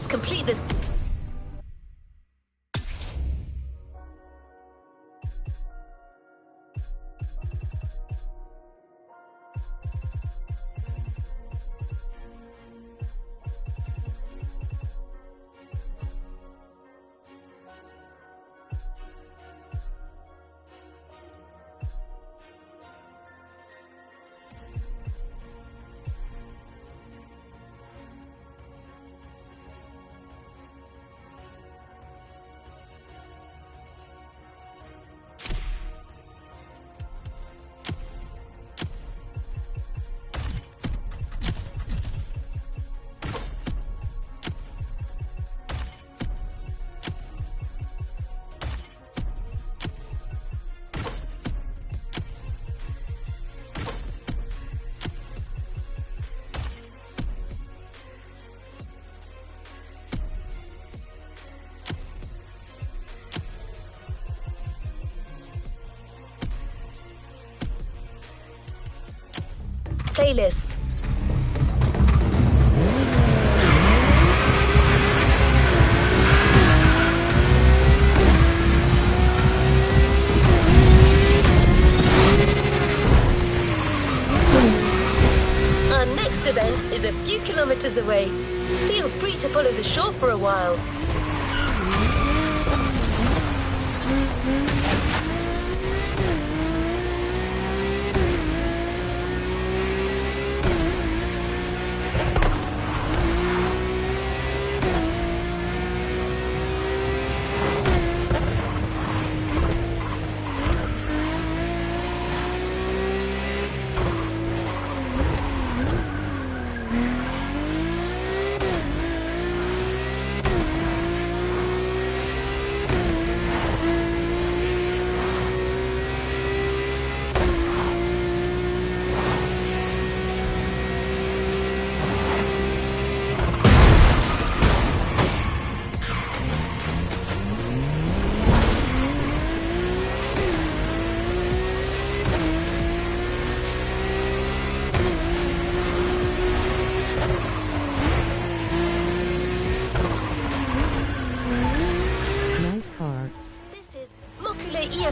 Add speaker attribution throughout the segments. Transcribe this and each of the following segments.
Speaker 1: complete this. Playlist. Our next event is a few kilometers away. Feel free to follow the shore for a while.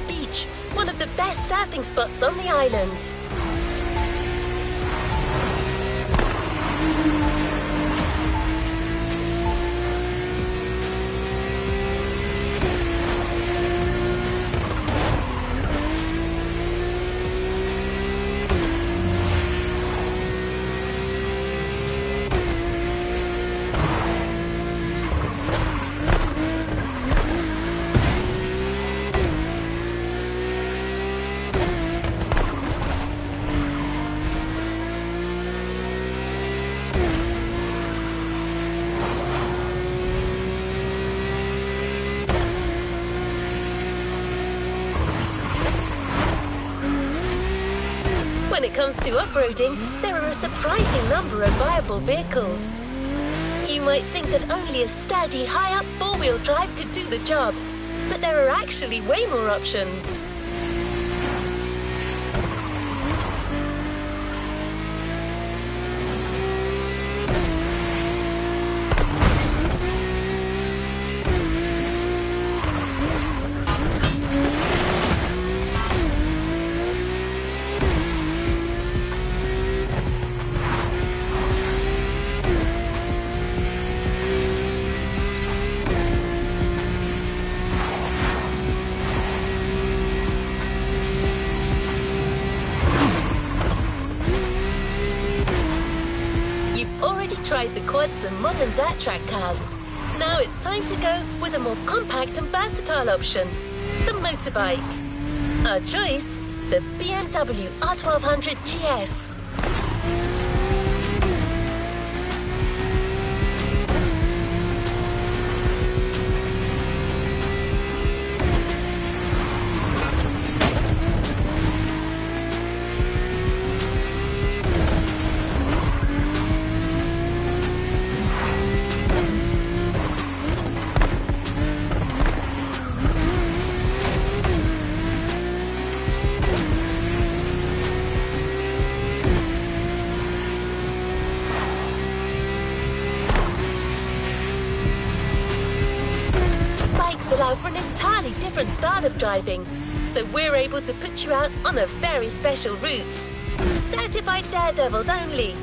Speaker 1: Beach, one of the best surfing spots on the island. When it comes to off-roading, there are a surprising number of viable vehicles. You might think that only a sturdy, high-up four-wheel drive could do the job, but there are actually way more options. Tried the quads and modern dirt track cars. Now it's time to go with a more compact and versatile option, the motorbike. Our choice, the BMW R1200 GS. allow for an entirely different style of driving, so we're able to put you out on a very special route. Certified daredevils only.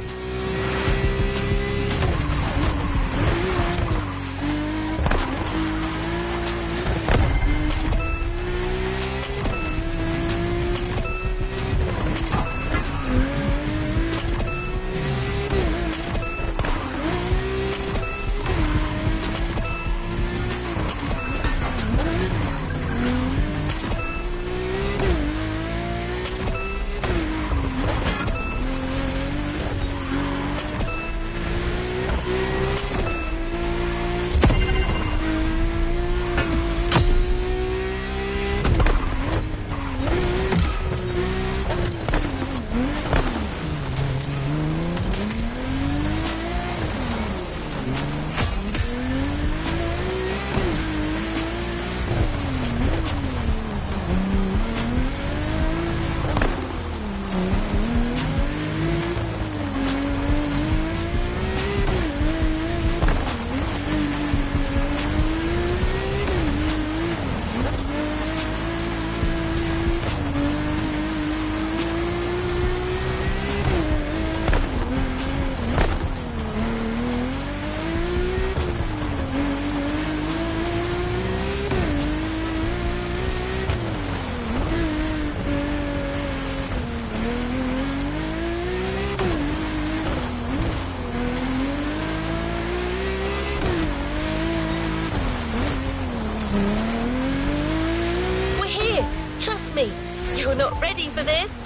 Speaker 1: You're not ready for this?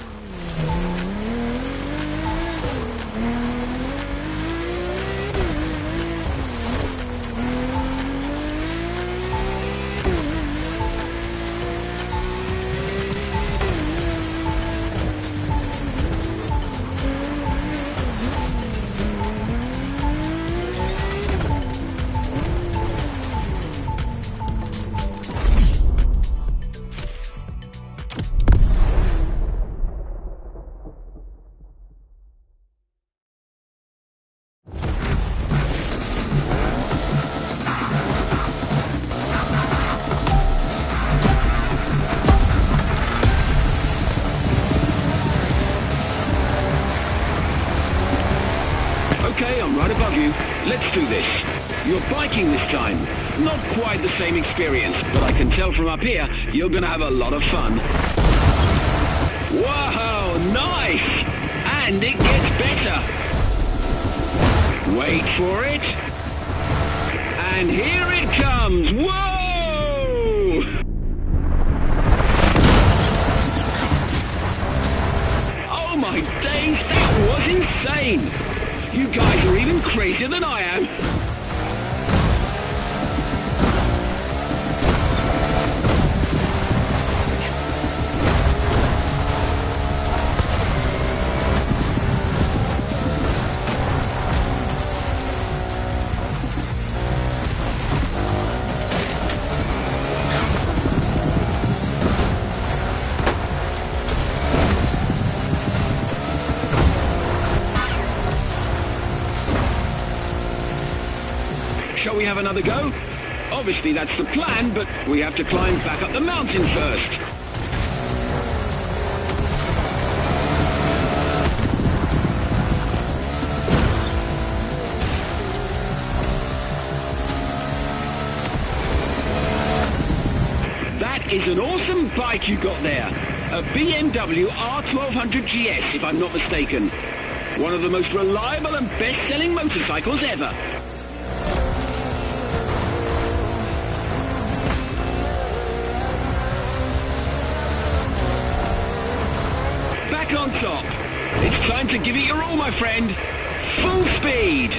Speaker 2: Okay, I'm right above you. Let's do this. You're biking this time. Not quite the same experience, but I can tell from up here, you're gonna have a lot of fun. Whoa, nice! And it gets better. Wait for it. And here it comes. Whoa! Oh my days, that was insane! You guys are even crazier than I am. Shall we have another go? Obviously that's the plan, but we have to climb back up the mountain first. That is an awesome bike you got there. A BMW R1200 GS, if I'm not mistaken. One of the most reliable and best-selling motorcycles ever. On top. It's time to give it your all, my friend. Full speed.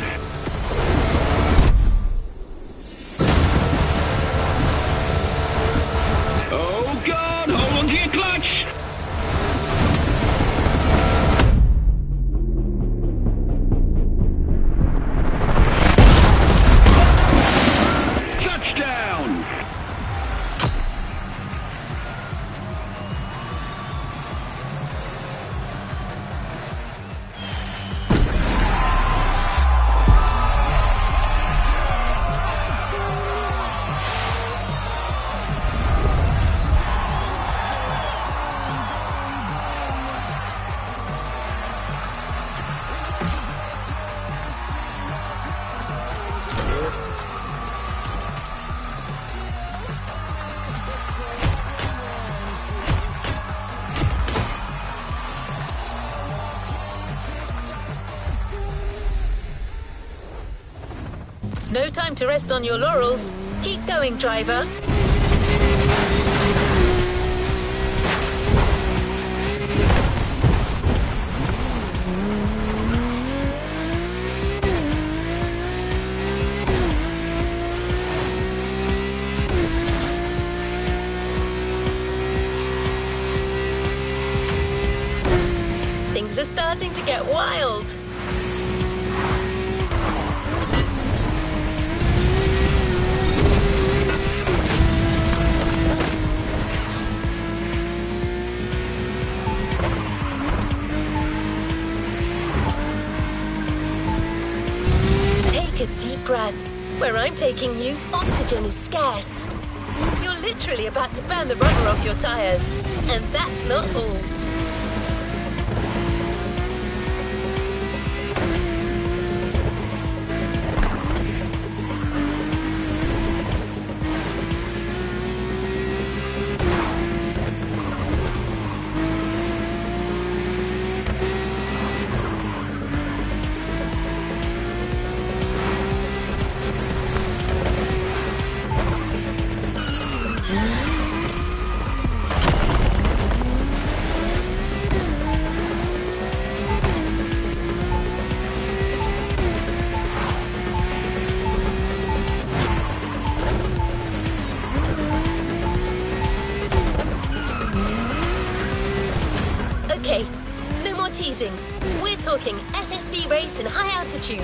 Speaker 2: Oh God, hold on to your clutch. Touchdown.
Speaker 1: No time to rest on your laurels. Keep going, driver. Things are starting to get wild. Take a deep breath. Where I'm taking you, oxygen is scarce. You're literally about to burn the rubber off your tires. And that's not all. Okay, no more teasing. We're talking SSV race in high altitude.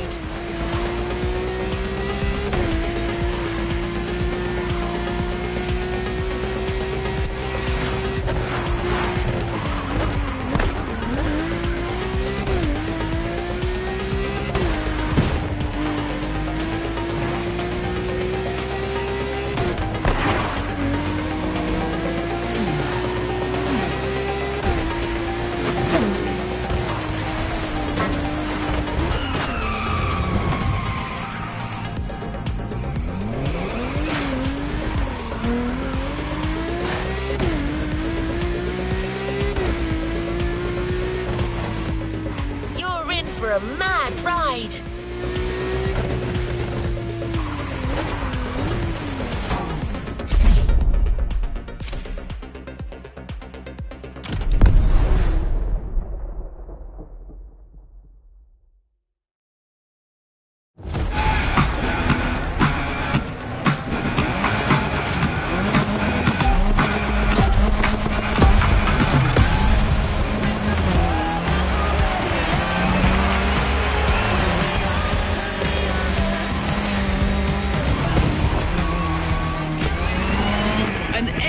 Speaker 1: For a mad ride.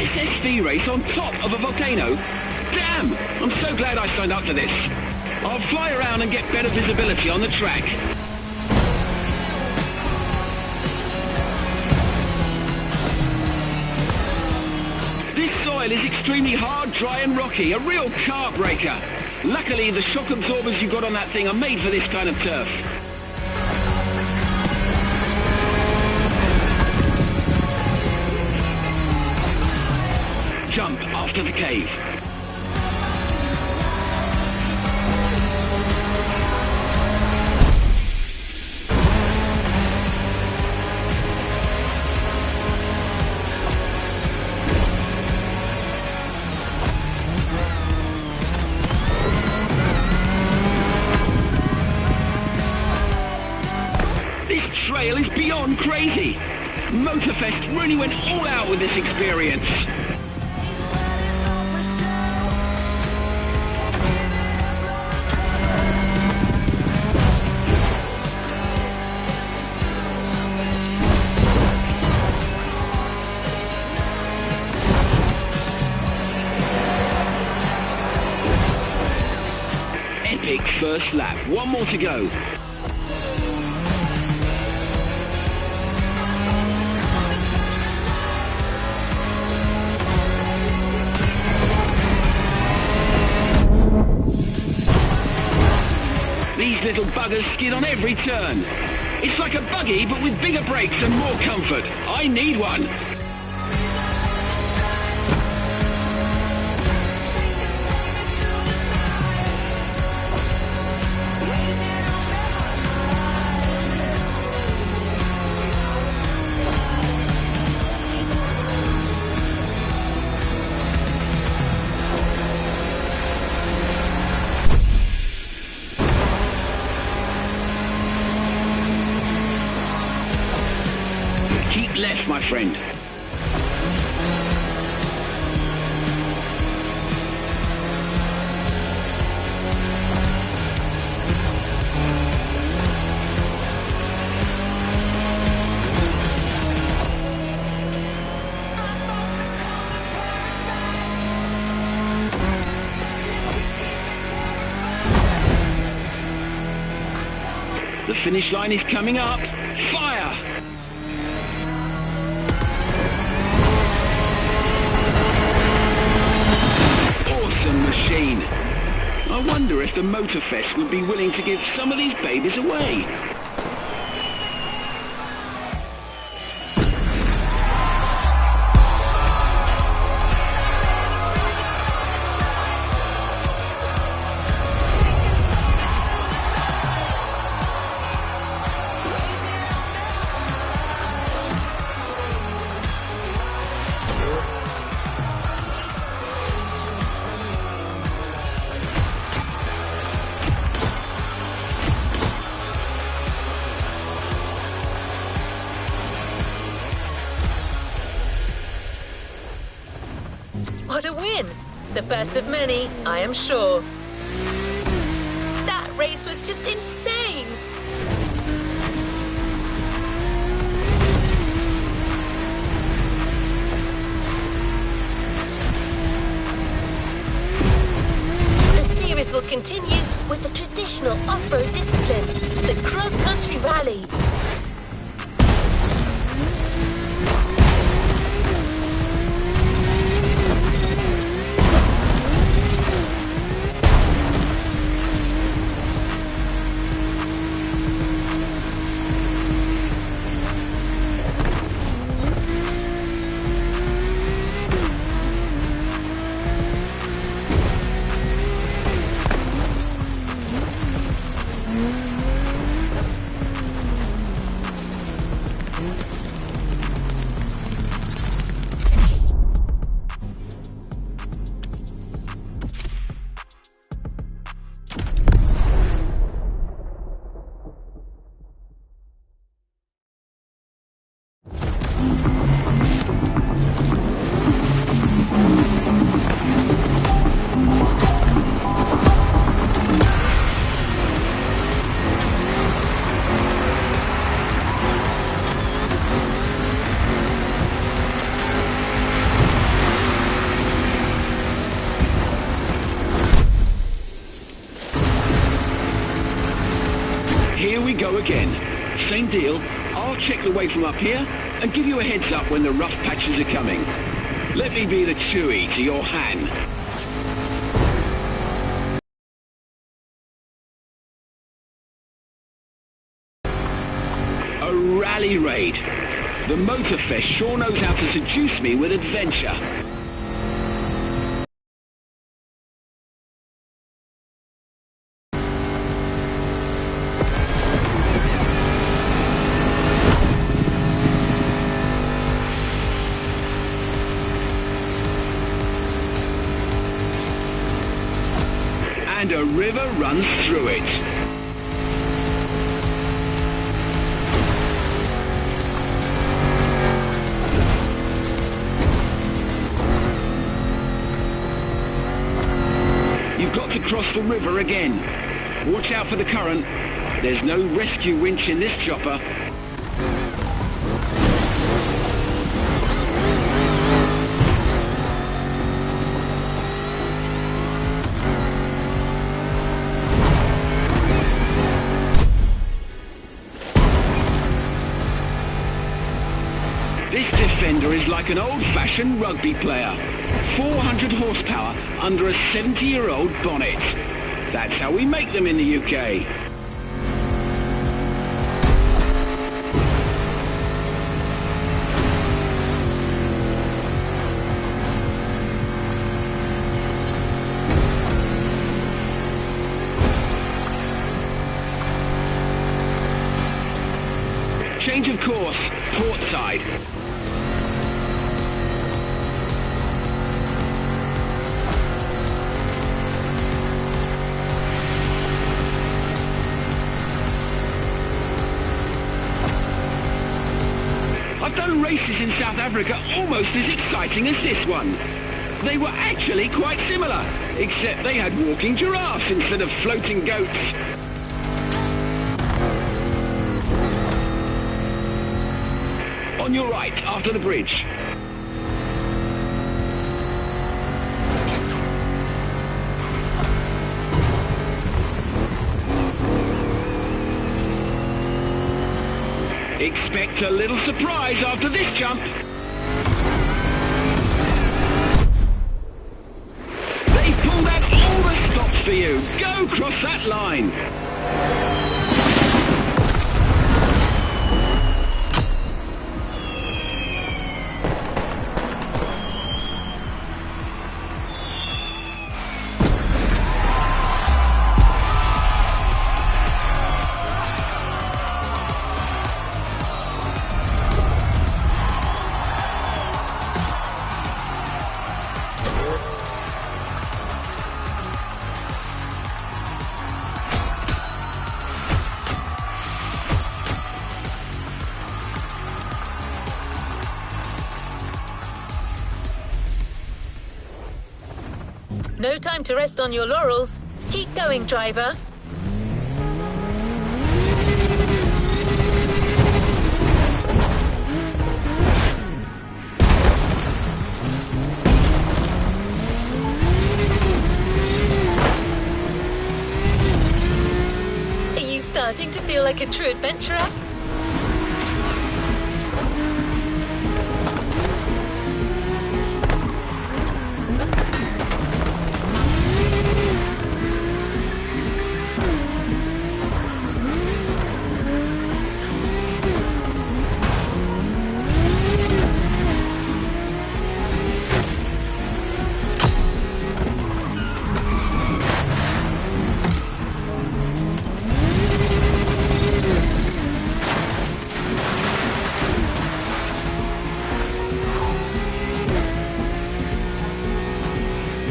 Speaker 2: SSV race on top of a volcano? Damn! I'm so glad I signed up for this. I'll fly around and get better visibility on the track. This soil is extremely hard, dry and rocky, a real car breaker. Luckily, the shock absorbers you got on that thing are made for this kind of turf. Jump after the cave. This trail is beyond crazy. MOTORFEST really went all out with this experience. Epic first lap. One more to go. These little buggers skid on every turn. It's like a buggy, but with bigger brakes and more comfort. I need one. Keep left, my friend. The finish line is coming up. Fire! Awesome machine. I wonder if the MOTORFEST would be willing to give some of these babies away.
Speaker 1: What a win! The first of many, I am sure. That race was just insane! The series will continue with the traditional off-road discipline, the cross-country rally.
Speaker 2: Here we go again. Same deal. I'll check the way from up here and give you a heads up when the rough patches are coming. Let me be the Chewie to your Han. A rally raid. The MOTORFEST sure knows how to seduce me with adventure. And a river runs through it. You've got to cross the river again. Watch out for the current. There's no rescue winch in this chopper. This Defender is like an old-fashioned rugby player. 400 horsepower under a 70-year-old bonnet. That's how we make them in the UK. Change of course, port side. I've done races in South Africa almost as exciting as this one. They were actually quite similar, except they had walking giraffes instead of floating goats. On your right, after the bridge. Expect a little surprise after this jump. They pulled out all the stops for you. Go cross that line.
Speaker 1: No time to rest on your laurels. Keep going, driver. Are you starting to feel like a true adventurer?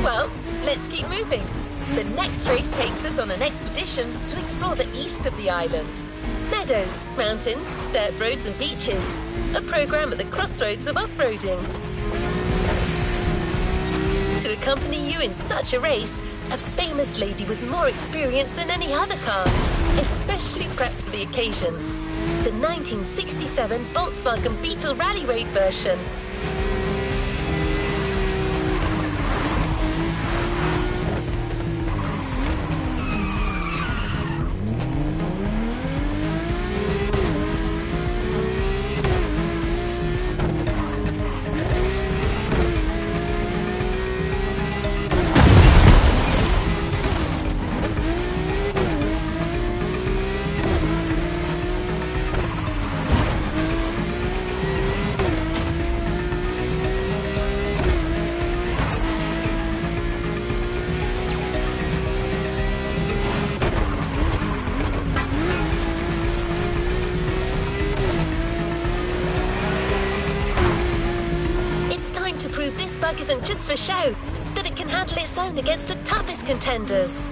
Speaker 1: Well, let's keep moving. The next race takes us on an expedition to explore the east of the island. Meadows, mountains, dirt roads and beaches. A program at the crossroads of off-roading. To accompany you in such a race, a famous lady with more experience than any other car, especially prepped for the occasion. The 1967 Volkswagen Beetle Rally Raid version. This bug isn't just for show, that it can handle its own against the toughest contenders.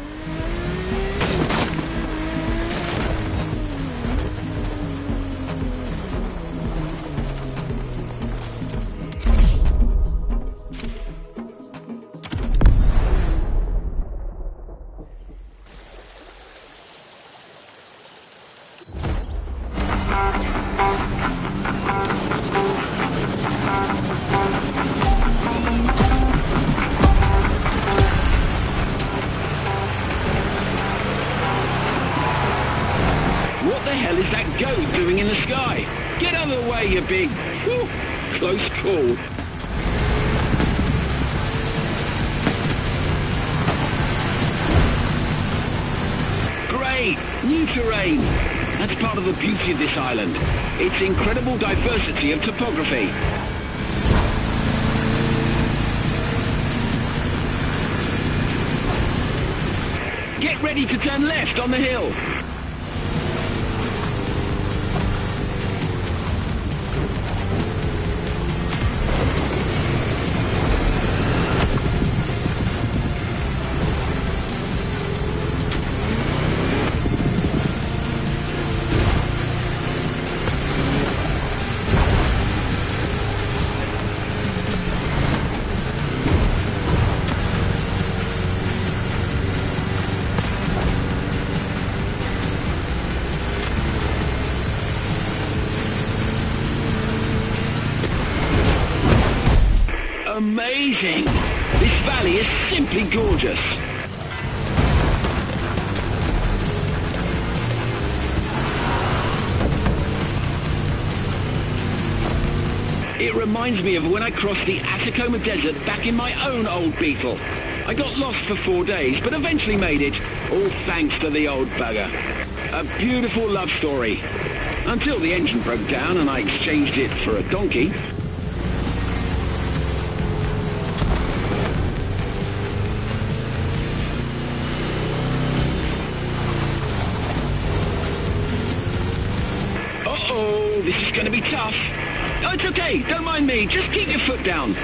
Speaker 2: What the hell is that goat doing in the sky? Get out of the way, you big... Whew, close call. Great! New terrain! That's part of the beauty of this island. Its incredible diversity of topography. Get ready to turn left on the hill. Amazing! This valley is simply gorgeous. It reminds me of when I crossed the Atacama Desert back in my own old Beetle. I got lost for 4 days, but eventually made it, all thanks to the old bugger. A beautiful love story. Until the engine broke down and I exchanged it for a donkey. Uh-oh, this is going to be tough. Oh, it's okay, don't mind me, just keep your foot down.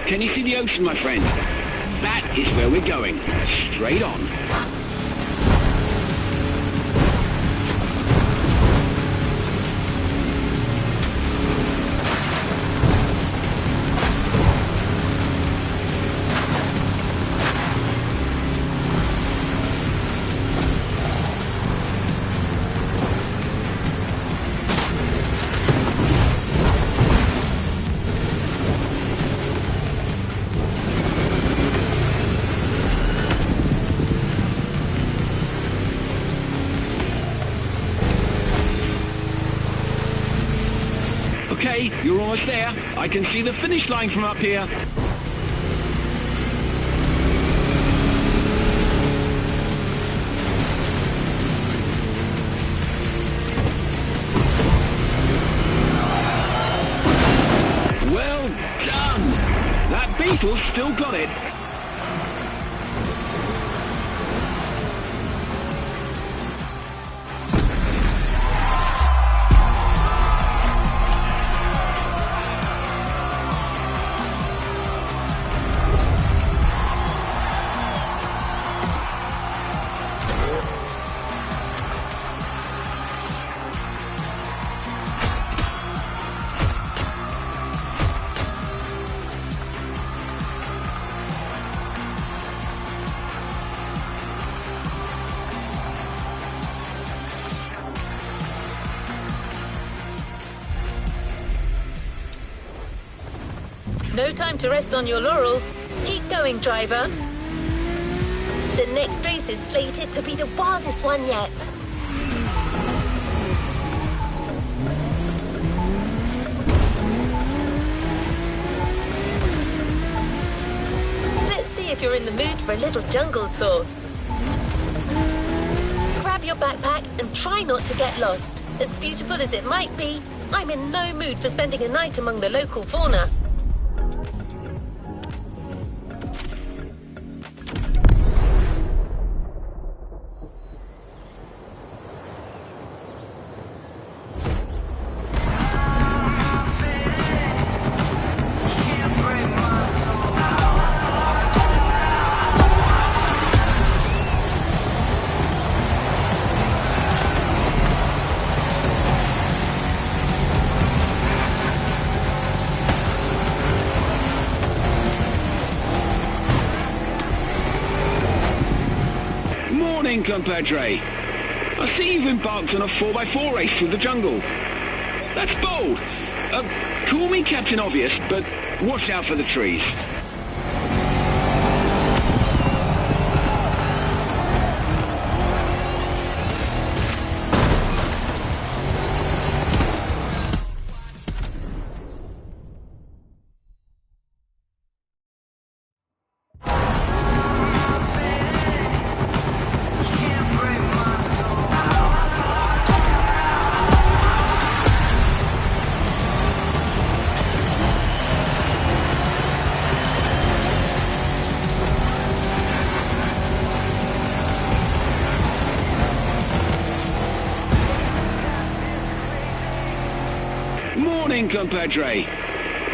Speaker 2: Can you see the ocean, my friend? That is where we're going. Straight on. Okay, you're almost there. I can see the finish line from up here. Well done! That Beetle's still got it.
Speaker 1: No time to rest on your laurels. Keep going, driver. The next race is slated to be the wildest one yet. Let's see if you're in the mood for a little jungle tour. Grab your backpack and try not to get lost. As beautiful as it might be, I'm in no mood for spending a night among the local fauna.
Speaker 2: Morning, compadre. I see you've embarked on a 4x4 race through the jungle. That's bold. Call me Captain Obvious, but watch out for the trees. Morning, compadre.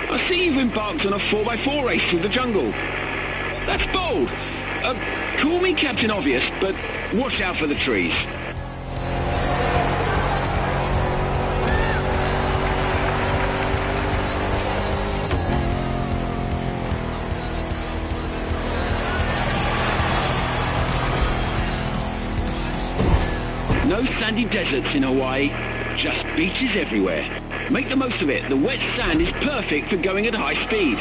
Speaker 2: I see you've embarked on a 4x4 race through the jungle. That's bold. Call me Captain Obvious, but watch out for the trees. No sandy deserts in Hawaii, just beaches everywhere. Make the most of it. The wet sand is perfect for going at high speed.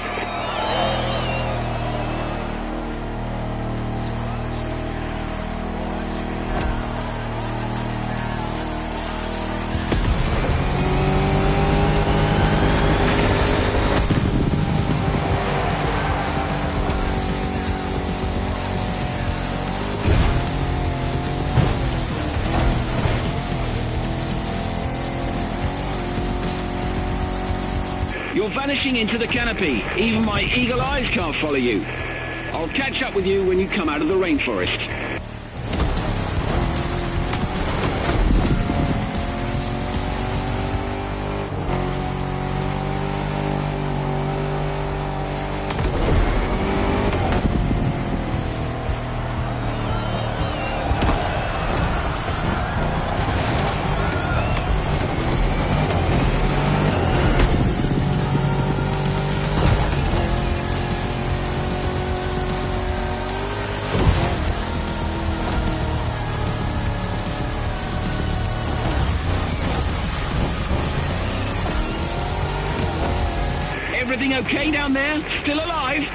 Speaker 2: You're vanishing into the canopy. Even my eagle eyes can't follow you. I'll catch up with you when you come out of the rainforest. Everything okay down there? Still alive?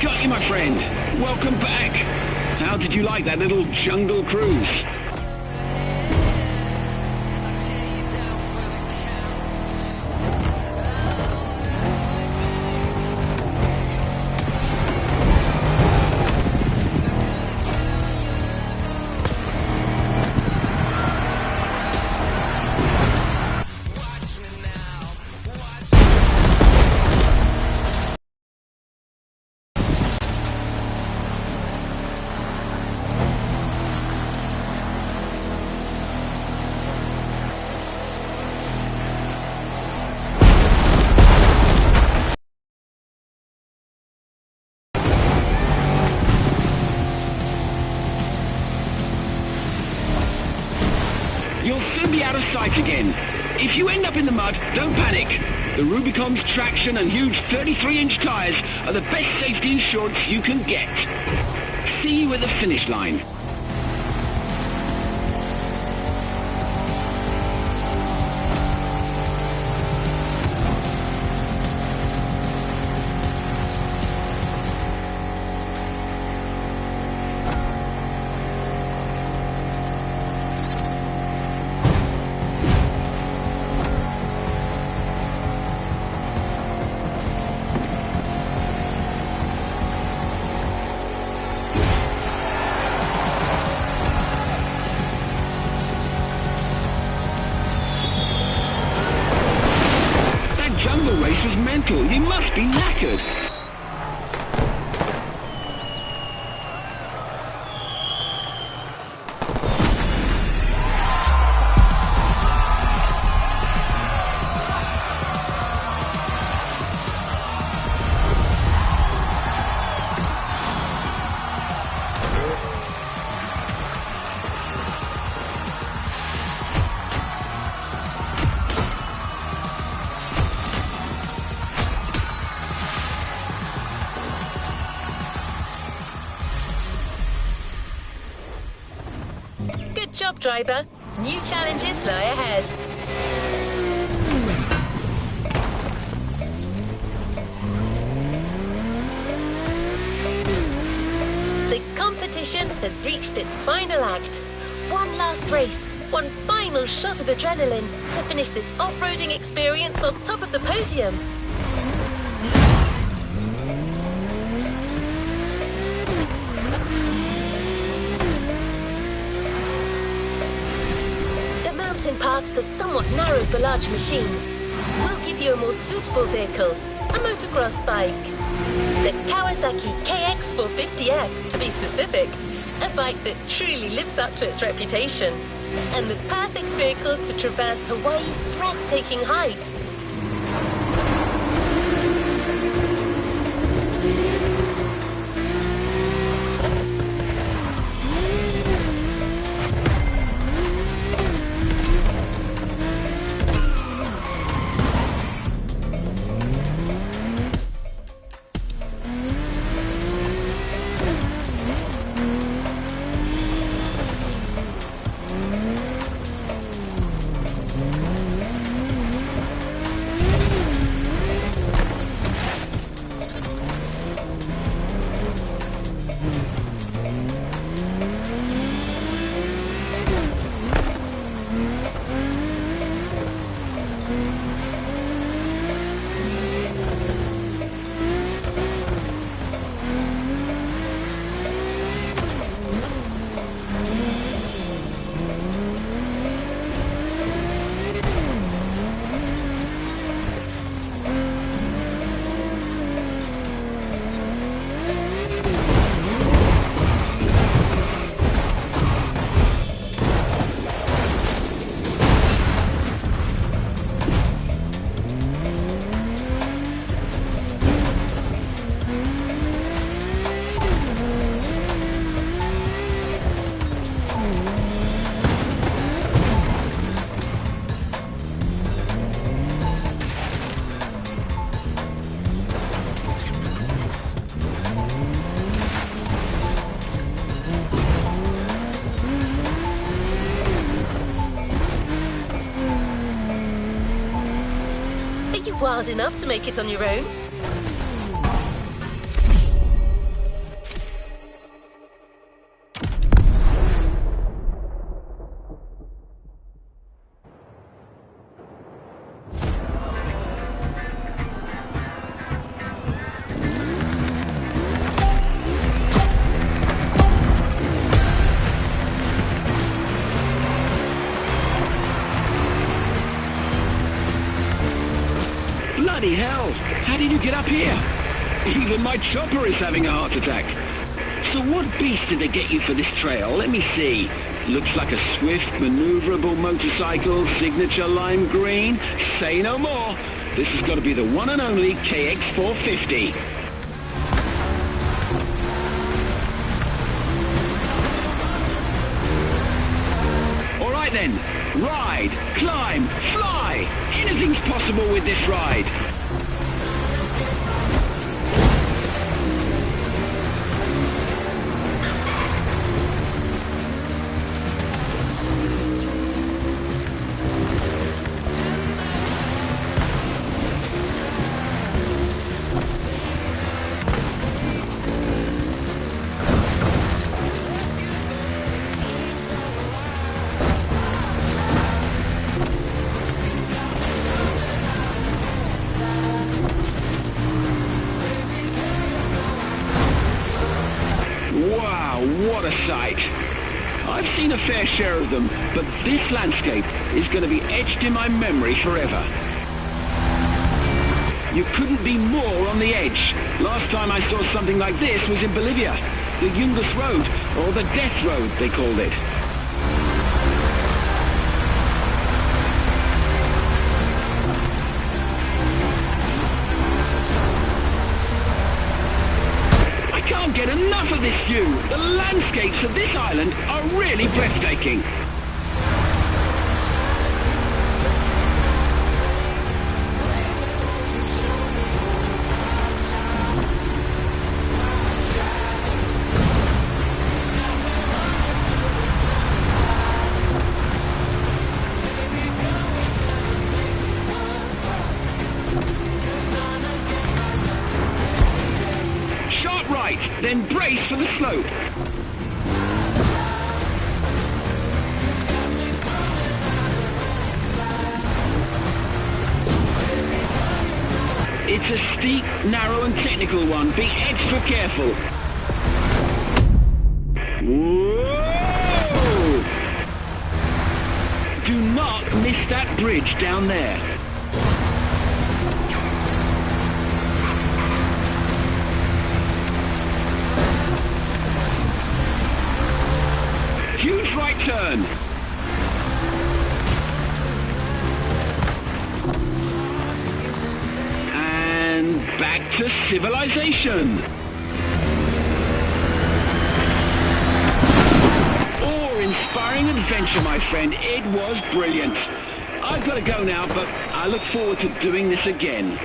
Speaker 2: Got you, my friend. Welcome back. How did you like that little jungle cruise? You'll soon be out of sight again. If you end up in the mud, don't panic. The Rubicon's traction and huge 33-inch tires are the best safety insurance you can get. See you at the finish line. Jungle race was mental. You must be knackered.
Speaker 1: Good job, driver. New challenges lie ahead. The competition has reached its final act. One last race, one final shot of adrenaline to finish this off-roading experience on top of the podium. The mountain paths are somewhat narrow for large machines. We'll give you a more suitable vehicle, a motocross bike. The Kawasaki KX450F, to be specific. A bike that truly lives up to its reputation. And the perfect vehicle to traverse Hawaii's breathtaking heights. Wild enough to make it on your own?
Speaker 2: Bloody hell! How did you get up here? Even my chopper is having a heart attack. So what beast did they get you for this trail? Let me see. Looks like a swift, maneuverable motorcycle, signature lime green. Say no more. This has got to be the one and only KX450. All right then. Ride, climb, fly. Anything's possible with this ride. Wow, what a sight. I've seen a fair share of them, but this landscape is going to be etched in my memory forever. You couldn't be more on the edge. Last time I saw something like this was in Bolivia. The Yungas Road, or the Death Road, they called it. I can't get enough of this view. The landscapes of this island are really breathtaking. Sharp right, then brace for the slope. It's a steep, narrow and technical one. Be extra careful. Whoa! Do not miss that bridge down there. Huge right turn. And back to civilization. Awe-inspiring adventure, my friend. It was brilliant. I've got to go now, but I look forward to doing this again.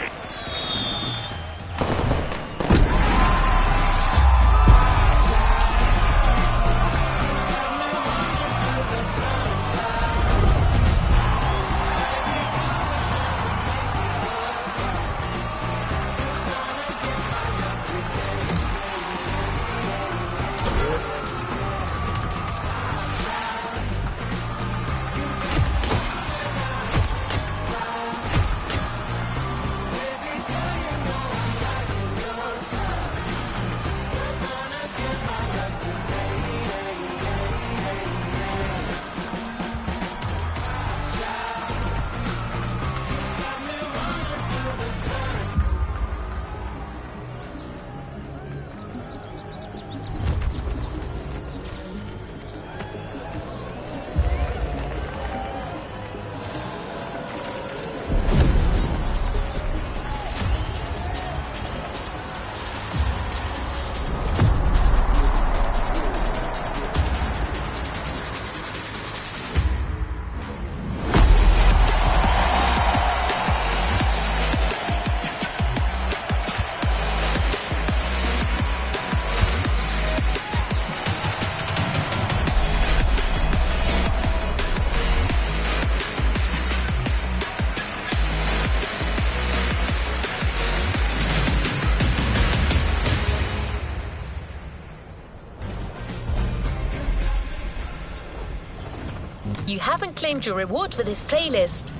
Speaker 1: You haven't claimed your reward for this playlist.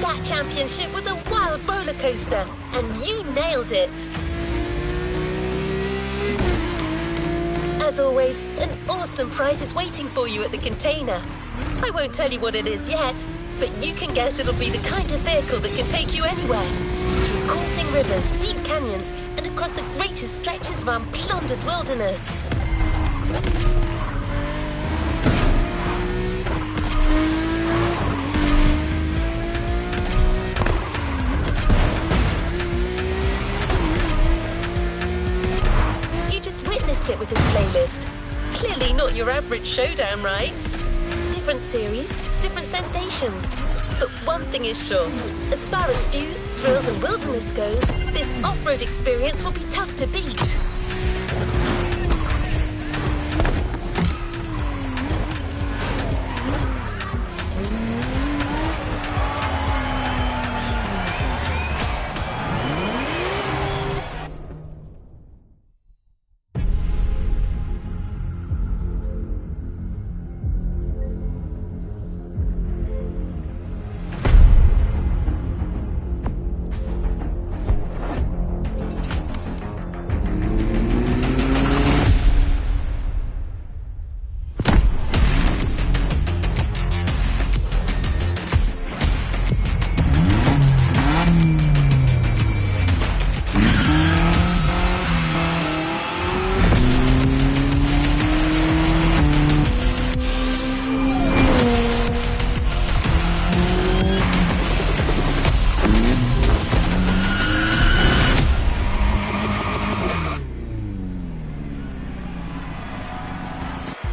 Speaker 1: That championship was a wild roller coaster, and you nailed it. As always, an awesome prize is waiting for you at the container. I won't tell you what it is yet, but you can guess it'll be the kind of vehicle that can take you anywhere. Through coursing rivers, deep canyons, and across the greatest stretches of unplundered wilderness. It with this playlist. Clearly not your average showdown, right? Different series, different sensations. But one thing is sure, as far as views, thrills and wilderness goes, this off-road experience will be tough to beat.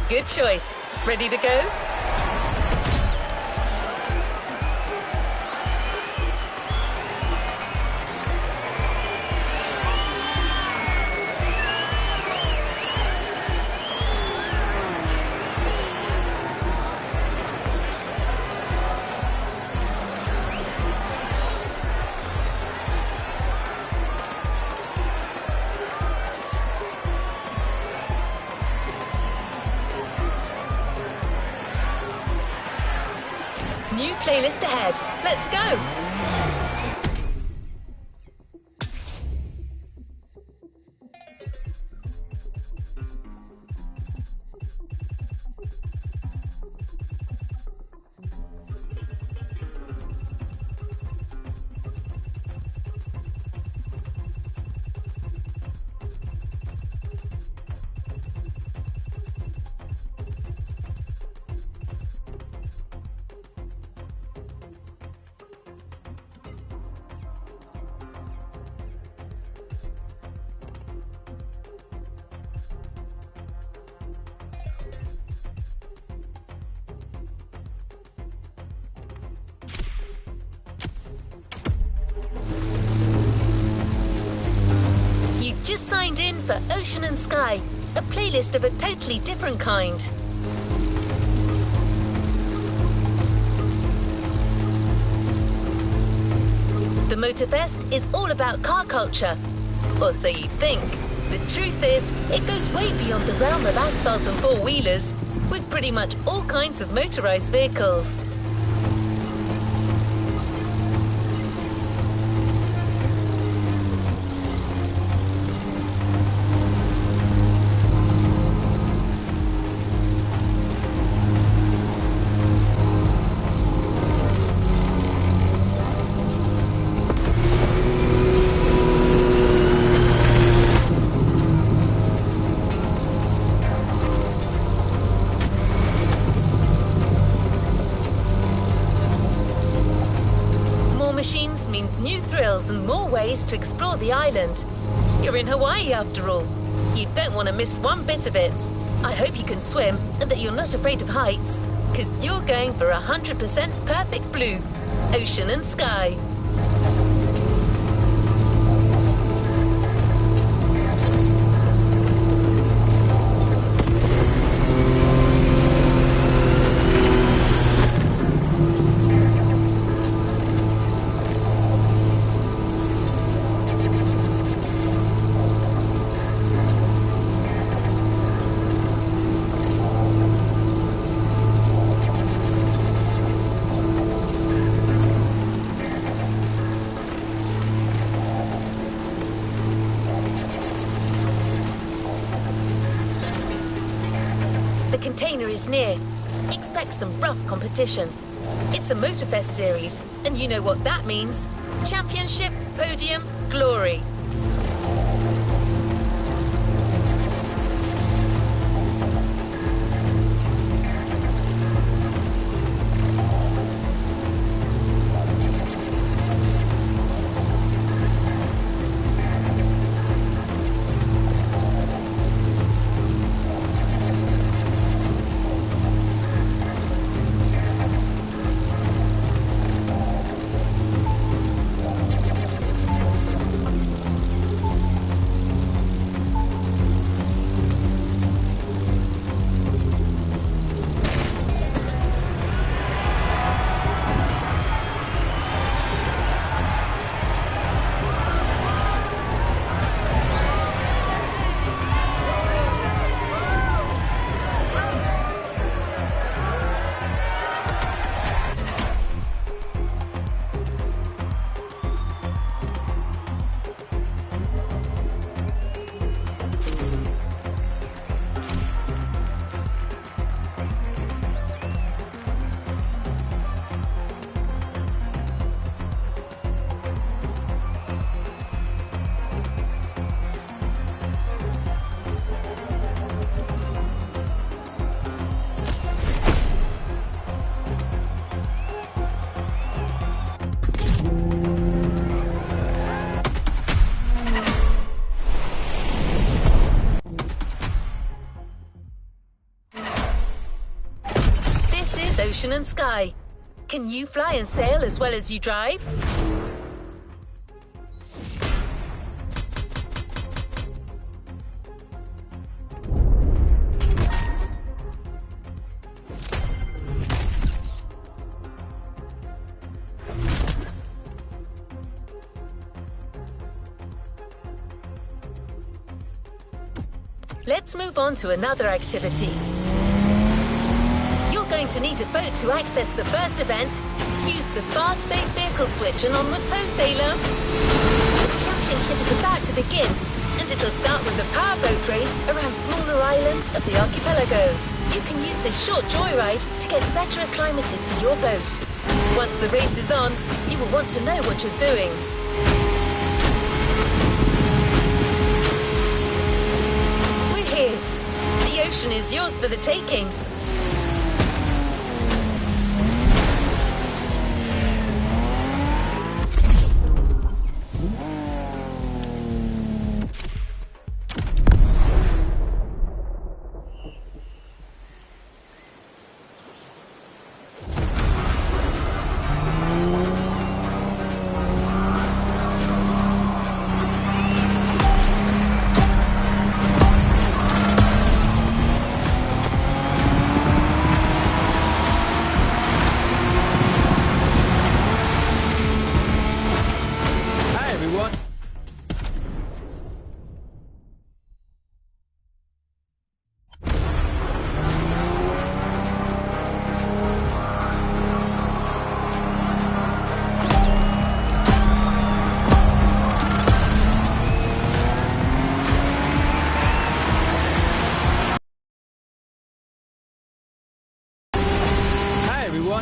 Speaker 1: Good choice. Ready to go? playlist ahead. Let's go! Just signed in for Ocean and Sky, a playlist of a totally different kind. The MOTORFEST is all about car culture. Or so you think. The truth is, it goes way beyond the realm of asphalt and four-wheelers, with pretty much all kinds of motorized vehicles. Machines means new thrills and more ways to explore the island. You're in Hawaii after all. You don't want to miss one bit of it. I hope you can swim and that you're not afraid of heights, because you're going for 100% perfect blue, Ocean and Sky. The container is near. Expect some rough competition. It's a MOTORFEST series, and you know what that means. Championship, podium, glory. Ocean and Sky. Can you fly and sail as well as you drive? Let's move on to another activity. You're going to need a boat to access the first event, Use the fast bait vehicle switch and onward so, sailor. The championship is about to begin, and it'll start with a powerboat race around smaller islands of the archipelago. You can use this short joyride to get better acclimated to your boat. Once the race is on, you will want to know what you're doing. We're here. The ocean is yours for the taking.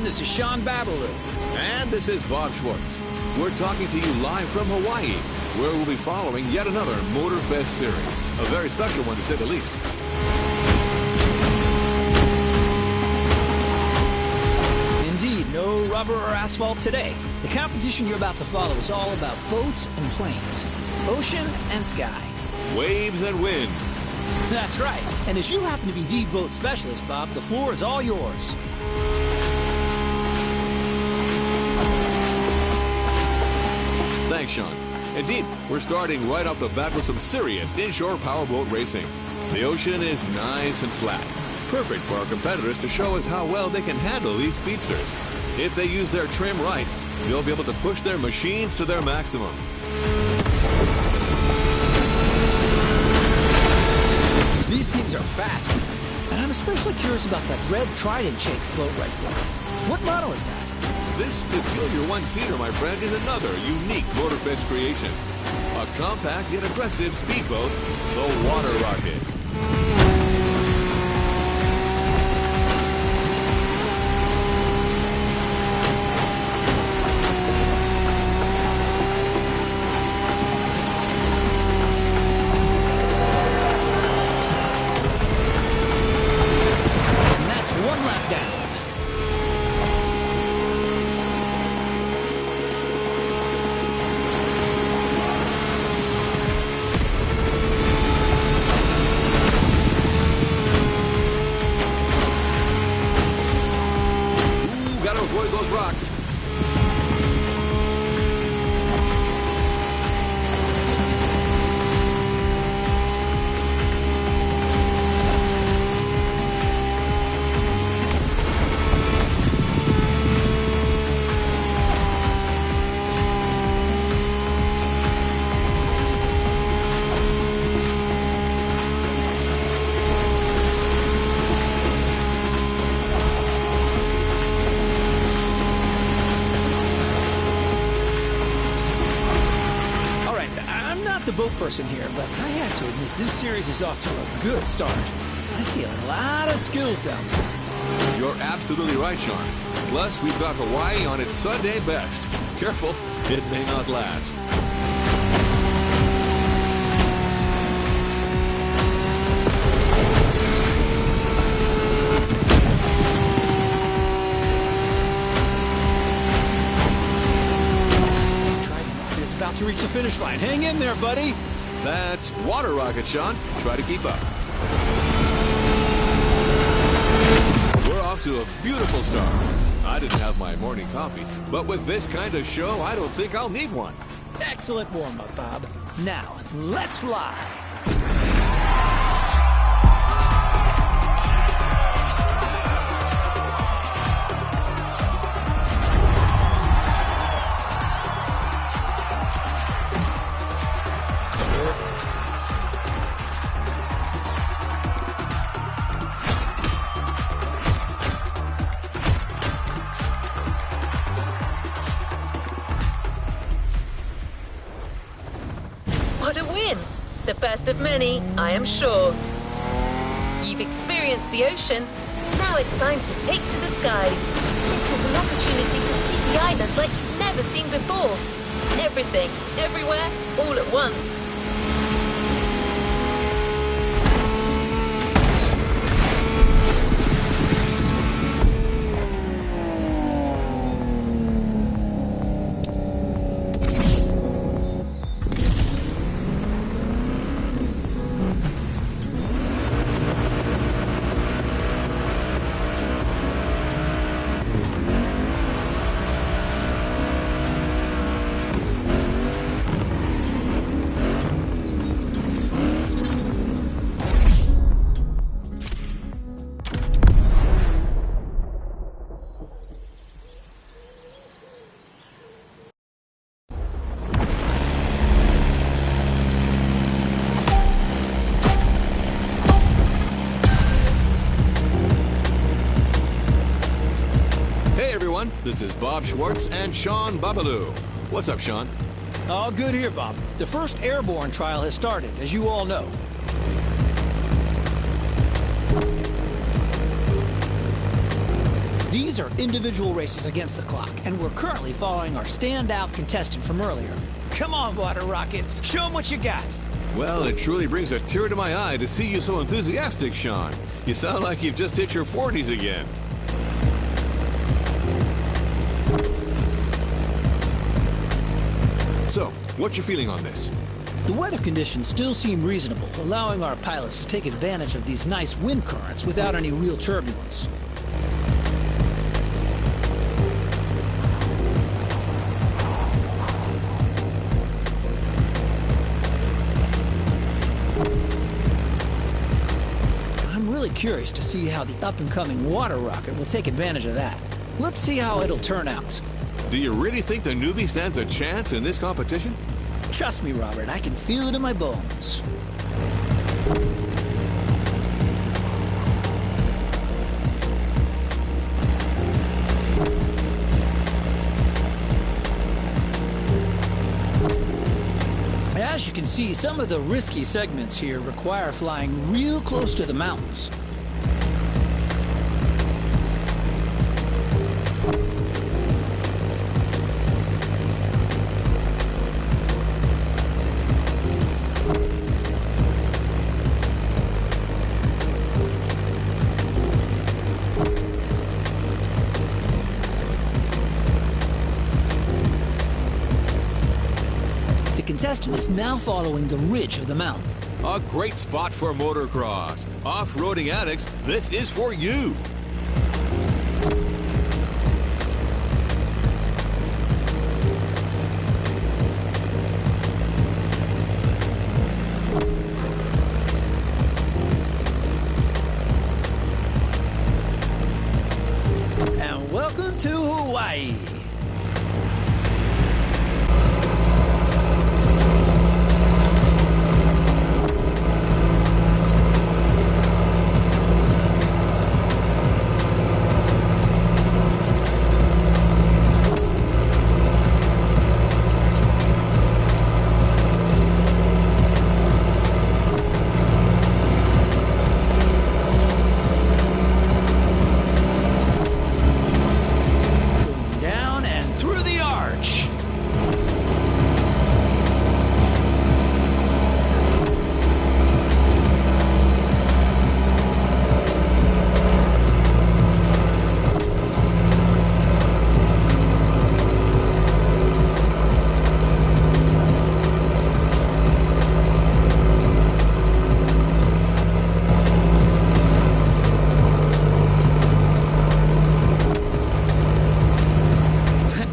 Speaker 3: This is Sean Babalu.
Speaker 4: And this is Bob Schwartz. We're talking to you live from Hawaii, where we'll be following yet another MOTORFEST series. A very special one, to say the least.
Speaker 3: Indeed, no rubber or asphalt today. The competition you're about to follow is all about boats and planes, ocean and sky.
Speaker 4: Waves and wind.
Speaker 3: That's right. And as you happen to be the boat specialist, Bob, the floor is all yours.
Speaker 4: Thanks, Sean. Indeed, we're starting right off the bat with some serious inshore powerboat racing. The ocean is nice and flat. Perfect for our competitors to show us how well they can handle these speedsters. If they use their trim right, they'll be able to push their machines to their maximum.
Speaker 3: These things are fast, and I'm especially curious about that red Trident-shaped boat right there. What model is that?
Speaker 4: This peculiar one-seater, my friend, is another unique MOTORFEST creation. A compact yet aggressive speedboat, the Water Rocket.
Speaker 3: And that's one lap down.
Speaker 4: Avoid those rocks.
Speaker 3: The boat person here, but I have to admit this series is off to a good start. I see a lot of skills down there.
Speaker 4: You're absolutely right, Sean. Plus, we've got Hawaii on its Sunday best. Careful, it may not last.
Speaker 3: About to reach the finish line. Hang in there, buddy.
Speaker 4: That's Water Rocket, Sean. Try to keep up. We're off to a beautiful start. I didn't have my morning coffee, but with this kind of show, I don't think I'll need one.
Speaker 3: Excellent warm-up, Bob. Now, let's fly.
Speaker 1: begin. The first of many, I am sure. You've experienced the ocean. Now it's time to take to the skies. This is an opportunity to see the island like you've never seen before. Everything, everywhere, all at once.
Speaker 4: This is Bob Schwartz and Sean Babaloo. What's up, Sean?
Speaker 3: All good here, Bob. The first airborne trial has started, as you all know. These are individual races against the clock, and we're currently following our standout contestant from earlier. Come on, Water Rocket. Show them what you got.
Speaker 4: Well, it truly brings a tear to my eye to see you so enthusiastic, Sean. You sound like you've just hit your 40s again. So, what's your feeling on this?
Speaker 3: The weather conditions still seem reasonable, allowing our pilots to take advantage of these nice wind currents without any real turbulence. I'm really curious to see how the up-and-coming water rocket will take advantage of that. Let's see how it'll turn out.
Speaker 4: Do you really think the newbie stands a chance in this competition?
Speaker 3: Trust me, Robert, I can feel it in my bones. As you can see, some of the risky segments here require flying real close to the mountains. The contestant is now following the ridge of the mountain.
Speaker 4: A great spot for motocross. Off-roading addicts, this is for you.
Speaker 3: And welcome to Hawaii.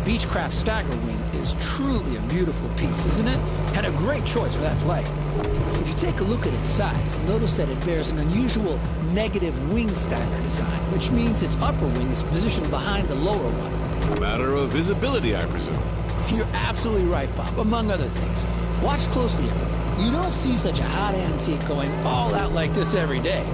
Speaker 3: Beechcraft Stagger Wing is truly a beautiful piece, isn't it? And a great choice for that flight. If you take a look at its side, you'll notice that it bears an unusual negative wing stagger design, which means its upper wing is positioned behind the lower one.
Speaker 4: Matter of visibility, I presume.
Speaker 3: You're absolutely right, Bob, among other things. Watch closely, everyone. You don't see such a hot antique going all out like this every day.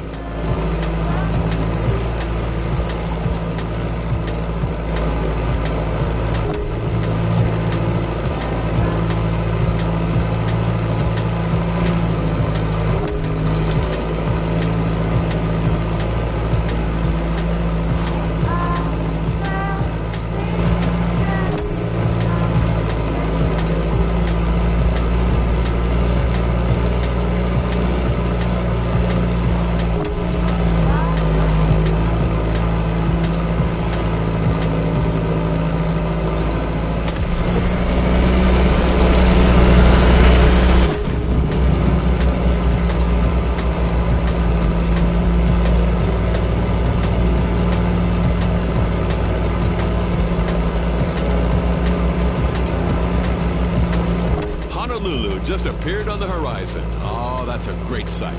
Speaker 4: appeared on the horizon. Oh, that's a great sight.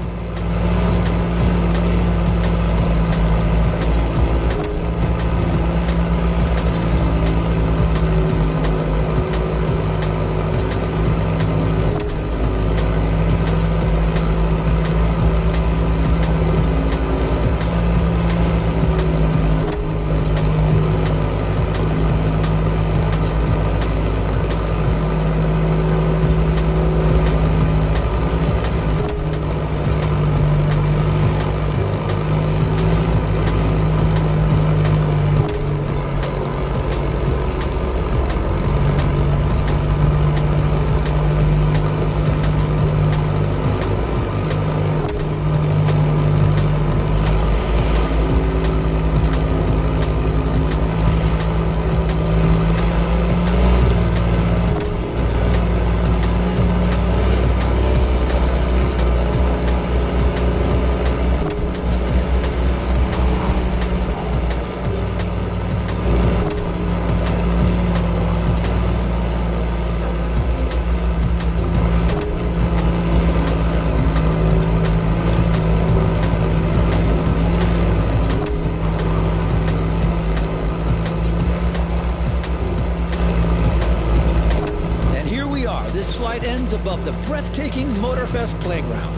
Speaker 3: This flight ends above the breathtaking MOTORFEST playground.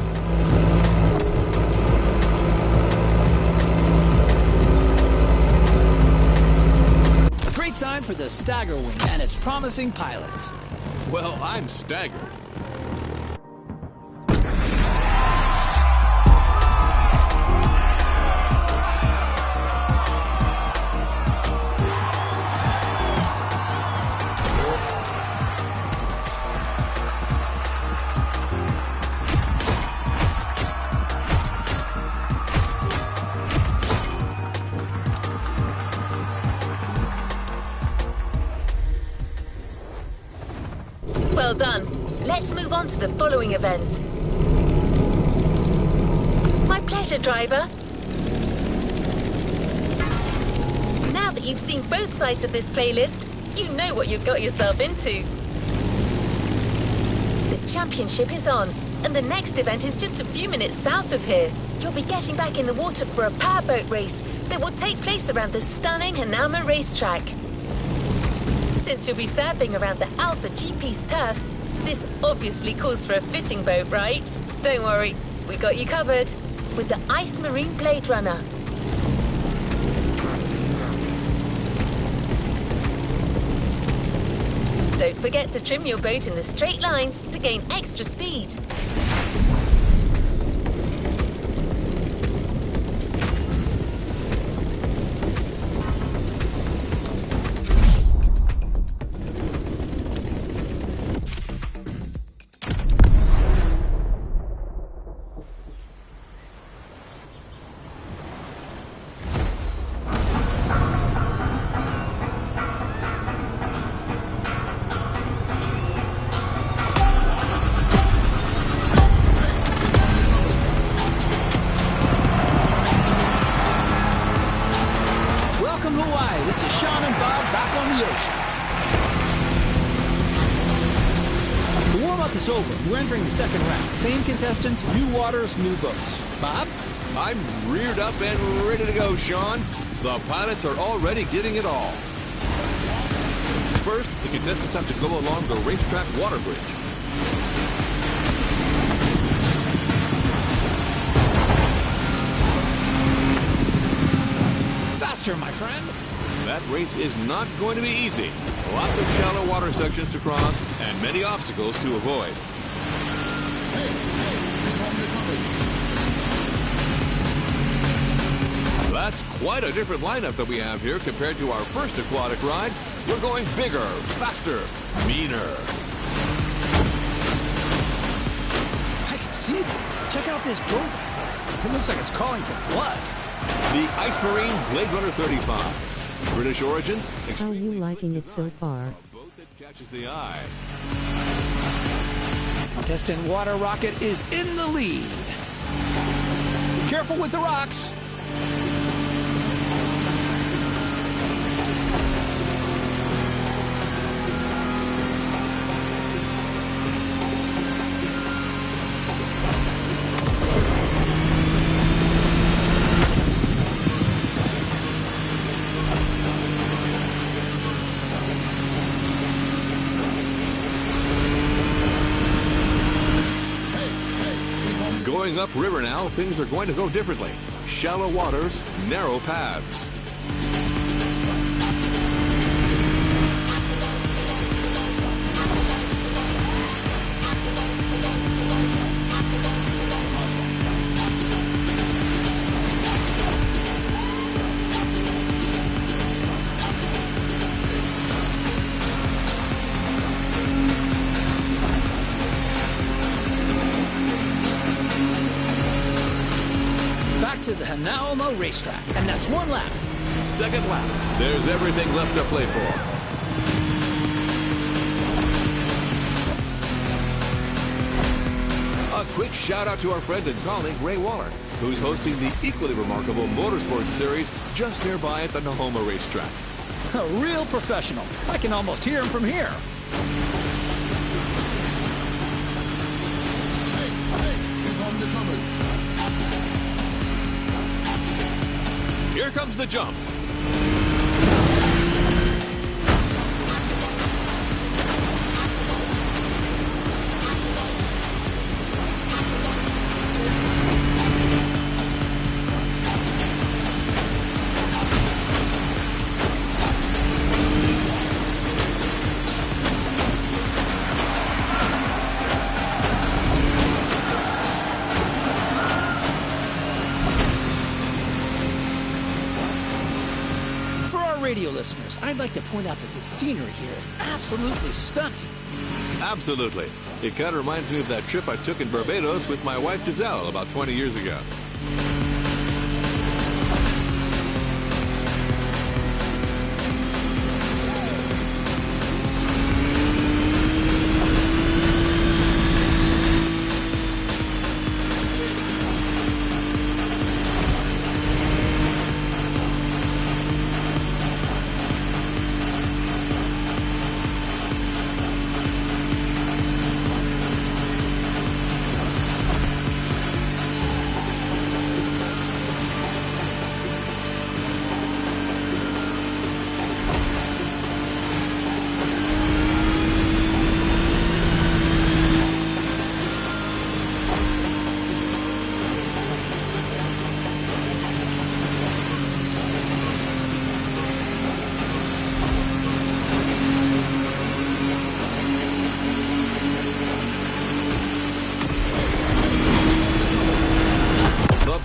Speaker 3: A great sign for the Stagger Wing and its promising pilots.
Speaker 4: Well, I'm staggered.
Speaker 1: Well done. Let's move on to the following event. My pleasure, driver. Now that you've seen both sides of this playlist, you know what you've got yourself into. The championship is on, and the next event is just a few minutes south of here. You'll be getting back in the water for a powerboat race that will take place around the stunning Hanama racetrack. Since you'll be surfing around the Alpha GP's turf, this obviously calls for a fitting boat, right? Don't worry, we got you covered with the Ice Marine Blade Runner. Don't forget to trim your boat in the straight lines to gain extra speed.
Speaker 3: This is Sean and Bob back on the ocean. The warm-up is over. We're entering the second round. Same contestants, new waters, new boats. Bob?
Speaker 4: I'm reared up and ready to go, Sean. The pilots are already giving it all. First, the contestants have to go along the racetrack water bridge.
Speaker 3: Faster, my friend.
Speaker 4: That race is not going to be easy. Lots of shallow water sections to cross and many obstacles to avoid. That's quite a different lineup that we have here compared to our first aquatic ride. We're going bigger, faster, meaner.
Speaker 3: I can see that. Check out this boat. It looks like it's calling for blood.
Speaker 4: The Ice Marine Blade Runner 35. British origins.
Speaker 5: How are you liking it so far?
Speaker 4: A boat that catches the eye.
Speaker 3: Contestant Water Rocket is in the lead. Be careful with the rocks.
Speaker 4: Going upriver now, things are going to go differently. Shallow waters, narrow paths.
Speaker 3: To the Hanauma racetrack, and that's one lap.
Speaker 4: Second lap. There's everything left to play for. A quick shout out to our friend and colleague Ray Waller, who's hosting the equally remarkable Motorsports Series just nearby at the Nahoma racetrack.
Speaker 3: A real professional. I can almost hear him from here.
Speaker 4: Here comes the jump.
Speaker 3: Radio listeners, I'd like to point out that the scenery here is absolutely stunning.
Speaker 4: Absolutely. It kind of reminds me of that trip I took in Barbados with my wife Giselle about 20 years ago.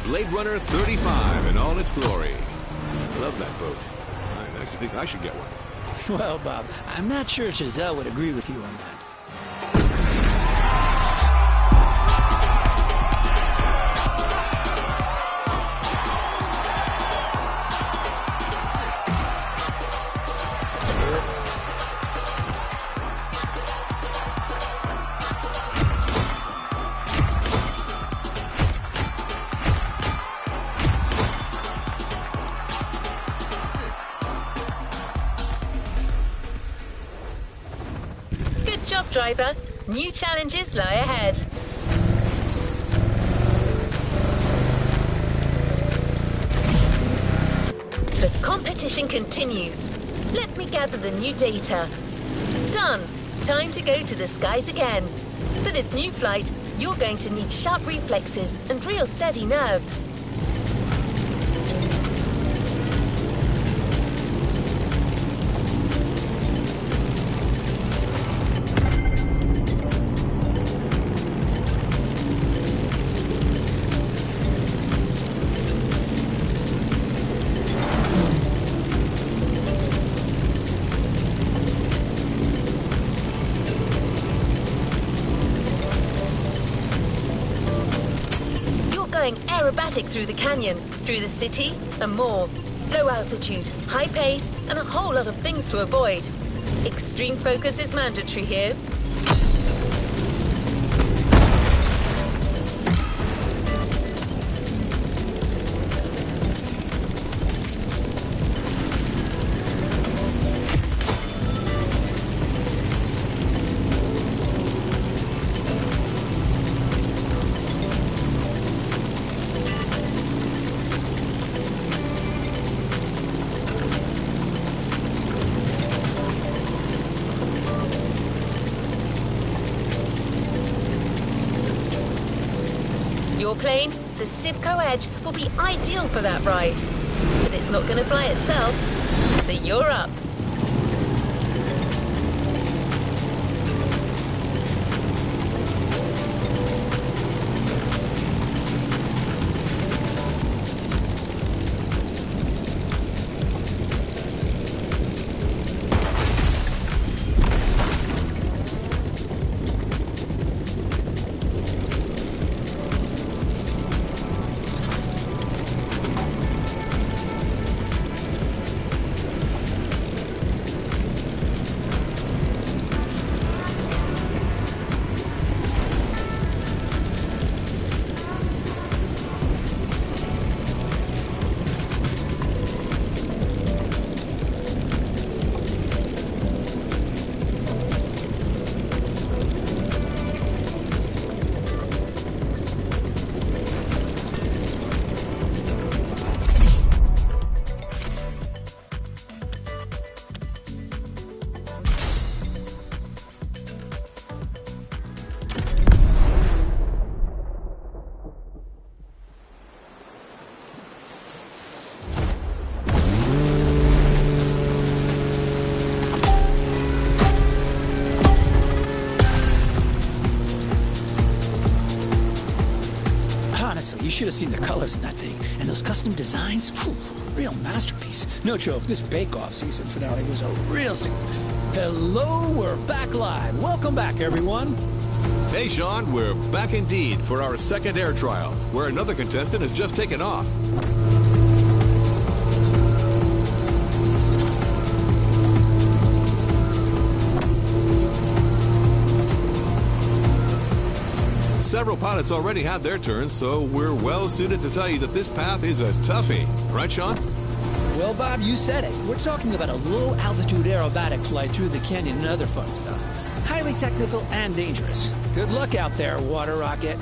Speaker 4: Blade Runner 35 in all its glory. I love that boat. I actually think I should get one.
Speaker 3: Well, Bob, I'm not sure Giselle would agree with you on that.
Speaker 1: Good job, driver. New challenges lie ahead. The competition continues. Let me gather the new data. Done. Time to go to the skies again. For this new flight, you're going to need sharp reflexes and real steady nerves. Going aerobatic through the canyon, through the city, and more. Low altitude, high pace, and a whole lot of things to avoid. Extreme focus is mandatory here. Your plane, the Sivco Edge, will be ideal for that ride. But it's not going to fly itself, so you're up.
Speaker 3: You should have seen the colors in that thing. And those custom designs, phew, real masterpiece. No joke, this Bake-Off season finale was a real Hello, we're back live. Welcome back, everyone.
Speaker 4: Hey, Sean, we're back indeed for our second air trial, where another contestant has just taken off. Several pilots already had their turns, so we're well suited to tell you that this path is a toughie. Right, Sean?
Speaker 3: Well, Bob, you said it. We're talking about a low-altitude aerobatic flight through the canyon and other fun stuff. Highly technical and dangerous. Good luck out there, water rocket.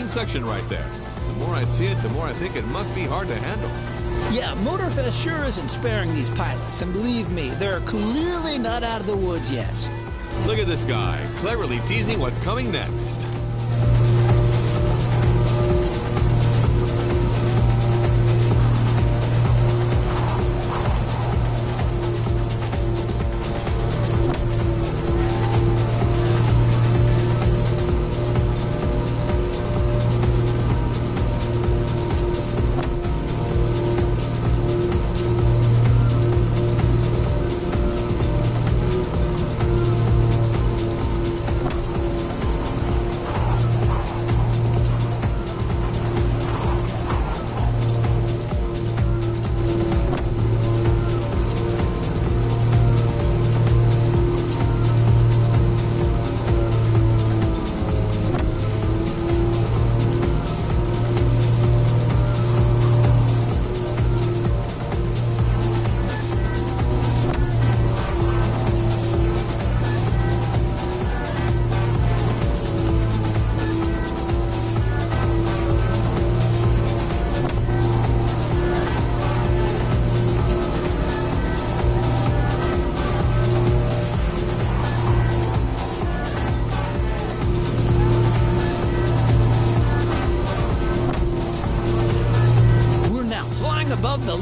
Speaker 4: Section right there. The more I see it, the more I think it must be hard to handle.
Speaker 3: Yeah, MOTORFEST sure isn't sparing these pilots, and believe me, they're clearly not out of the woods yet.
Speaker 4: Look at this guy, cleverly teasing what's coming next.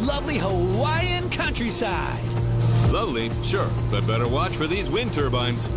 Speaker 3: lovely Hawaiian countryside.
Speaker 4: Lovely, sure, but better watch for these wind turbines.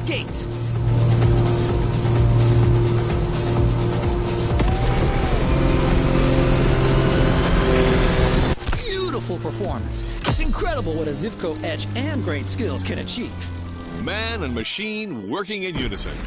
Speaker 3: gate. Beautiful performance. It's incredible what a Zivco edge and great skills can achieve.
Speaker 4: Man and machine working in unison.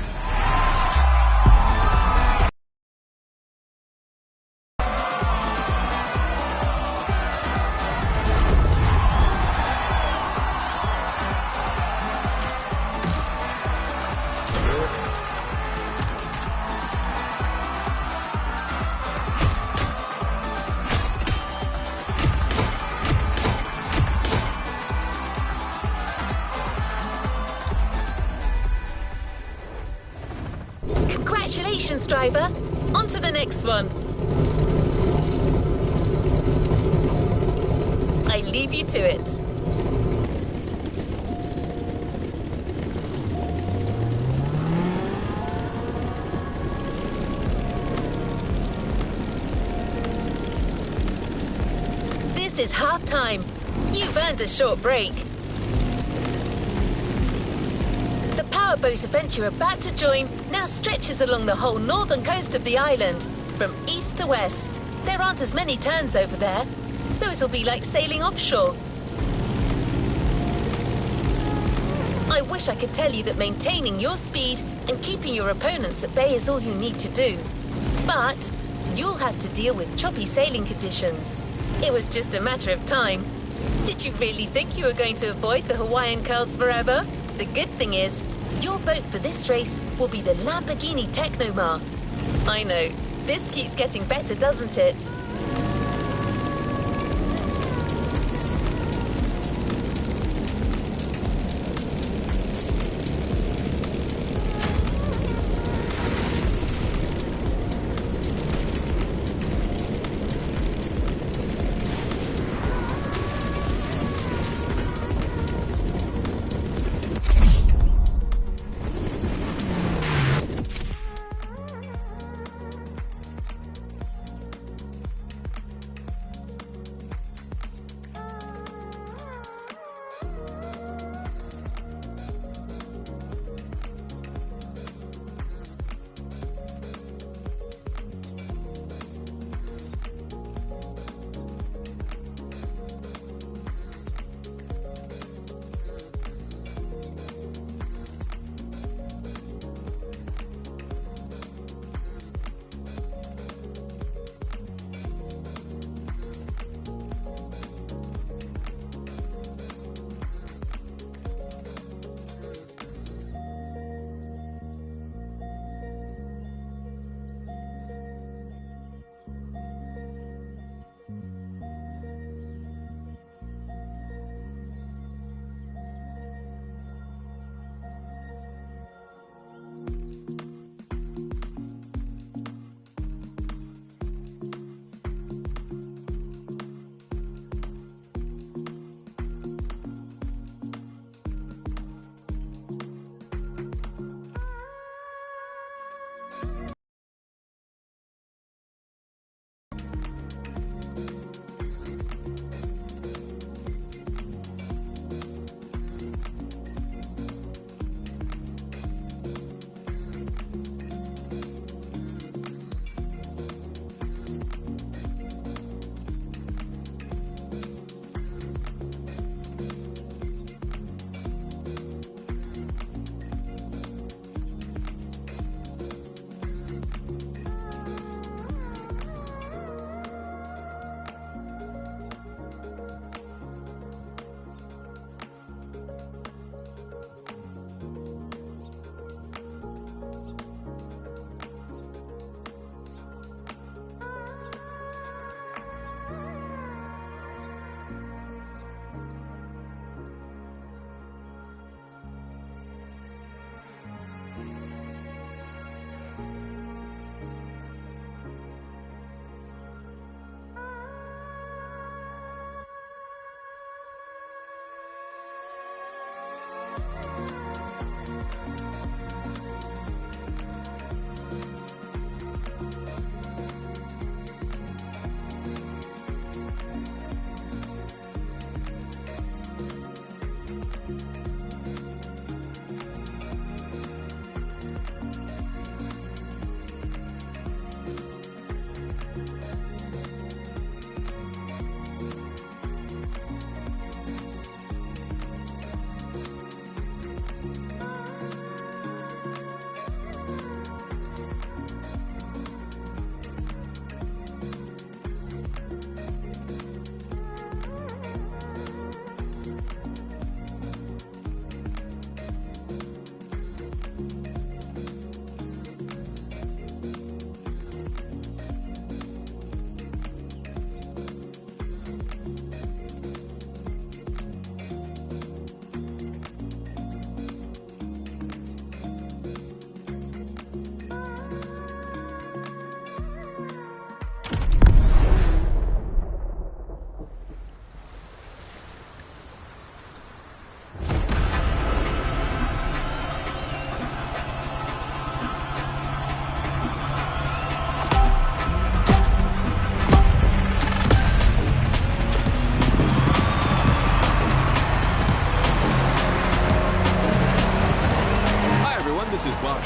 Speaker 1: Congratulations, driver. On to the next one. I leave you to it. This is half-time. You've earned a short break. The powerboat event you're about to join now stretches along the whole northern coast of the island, from east to west. There aren't as many turns over there, so it'll be like sailing offshore. I wish I could tell you that maintaining your speed and keeping your opponents at bay is all you need to do. But you'll have to deal with choppy sailing conditions. It was just a matter of time. Did you really think you were going to avoid the Hawaiian curls forever? The good thing is, your boat for this race will be the Lamborghini Technomar. I know, this keeps getting better, doesn't it?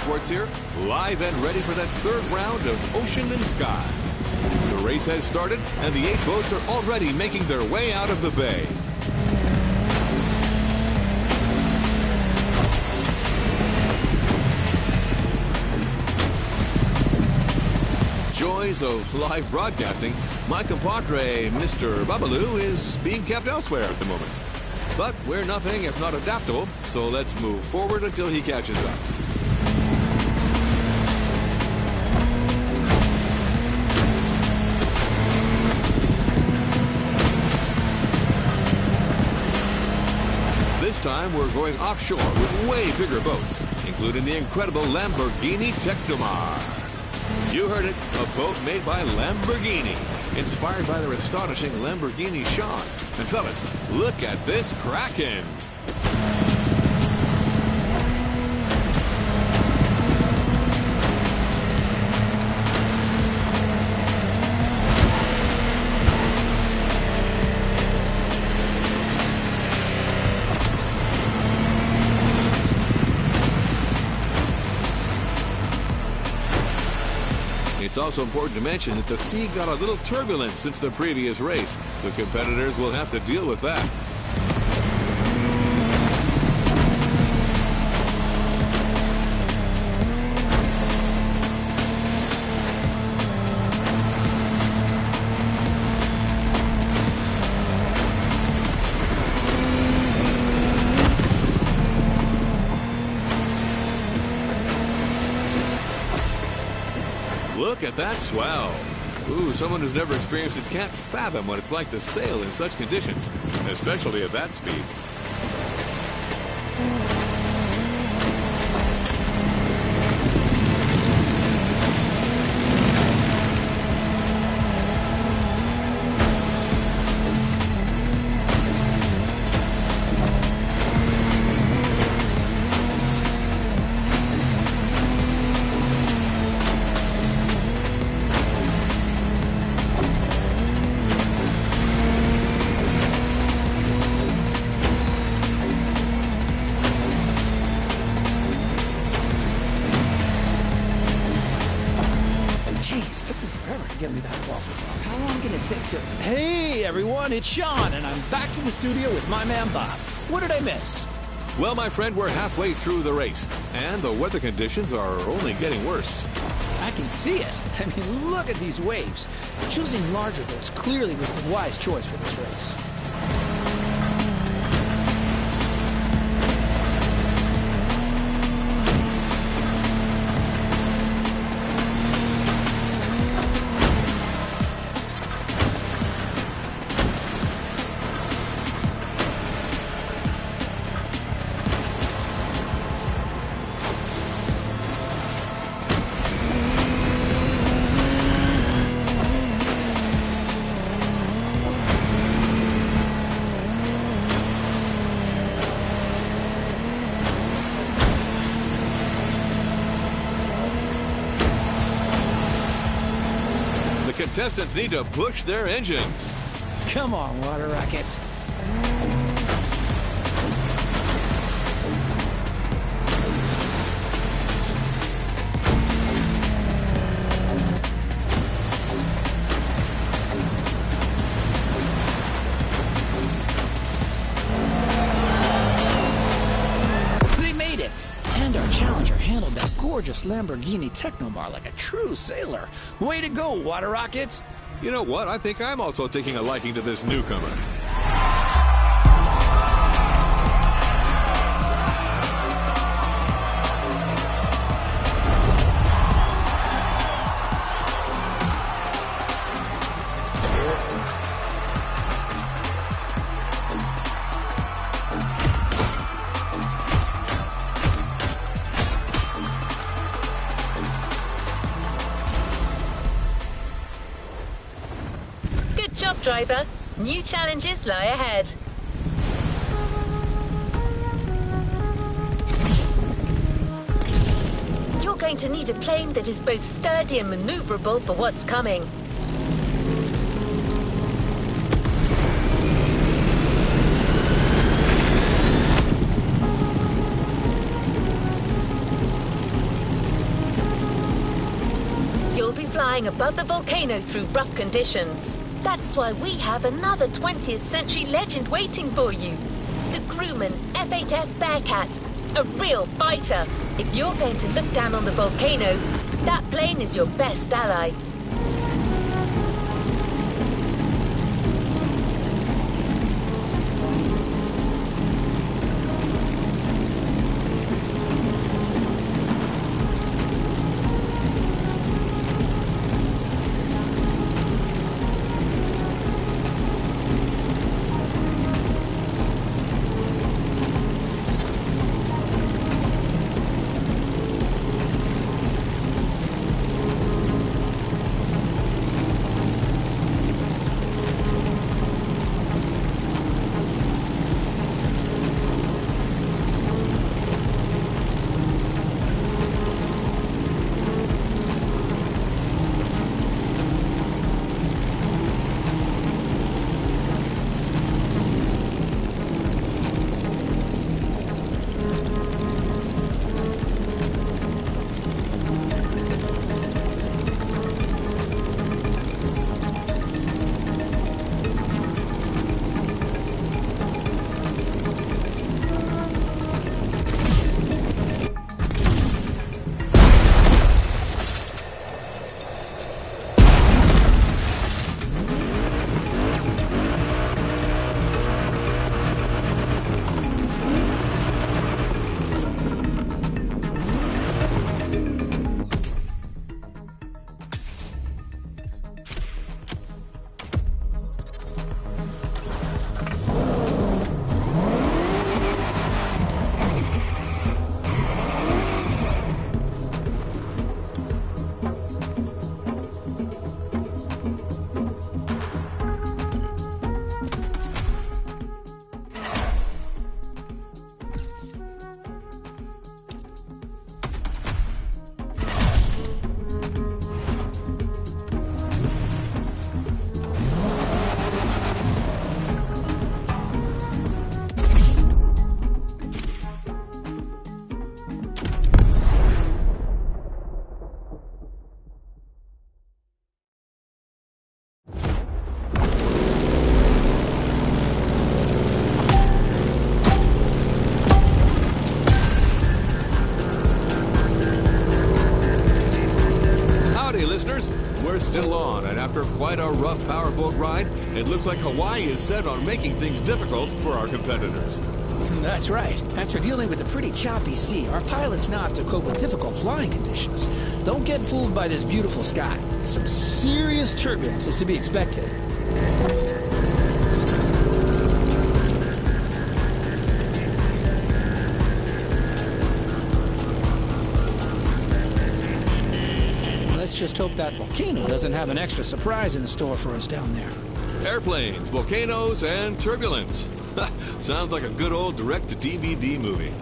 Speaker 4: Motorsports here, live and ready for that third round of Ocean and Sky. The race has started, and the 8 boats are already making their way out of the bay. Joys of live broadcasting, my compadre, Mr. Babalu, is being kept elsewhere at the moment. But we're nothing if not adaptable, so let's move forward until he catches up. This time we're going offshore with way bigger boats, including the incredible Lamborghini Technomar. You heard it, a boat made by Lamborghini, inspired by their astonishing Lamborghini Sean. And fellas, look at this Kraken. It's also important to mention that the sea got a little turbulent since the previous race. The competitors will have to deal with that. Look at that swell. Ooh, someone who's never experienced it can't fathom what it's like to sail in such conditions, especially at that speed.
Speaker 3: Get me that ball. How long can it take to... Hey, everyone, it's Sean, and I'm back to the studio with my man, Bob. What did I miss?
Speaker 4: Well, my friend, we're halfway through the race, and the weather conditions are only getting worse.
Speaker 3: I can see it. I mean, look at these waves. Choosing larger boats clearly was the wise choice for this race.
Speaker 4: Contestants need to push their engines.
Speaker 3: Come on, water rockets. They made it! And our challenger handled that gorgeous Lamborghini Technomar like a true sailor. Way to go, water rockets!
Speaker 4: You know what? I think I'm also taking a liking to this newcomer.
Speaker 1: Good job, driver. New challenges lie ahead. You're going to need a plane that is both sturdy and maneuverable for what's coming. flying above the volcano through rough conditions. That's why we have another 20th century legend waiting for you. The Grumman F-8F Bearcat, a real fighter. If you're going to look down on the volcano, that plane is your best ally.
Speaker 4: We're still on, and after quite a rough powerboat ride, it looks like Hawaii is set on making things difficult for our competitors.
Speaker 3: That's right. After dealing with a pretty choppy sea, our pilots now have to cope with difficult flying conditions. Don't get fooled by this beautiful sky. Some serious turbulence is to be expected. Let's just hope that volcano doesn't have an extra surprise in store for us down there.
Speaker 4: Airplanes, volcanoes, and turbulence. Sounds like a good old direct-to-DVD movie.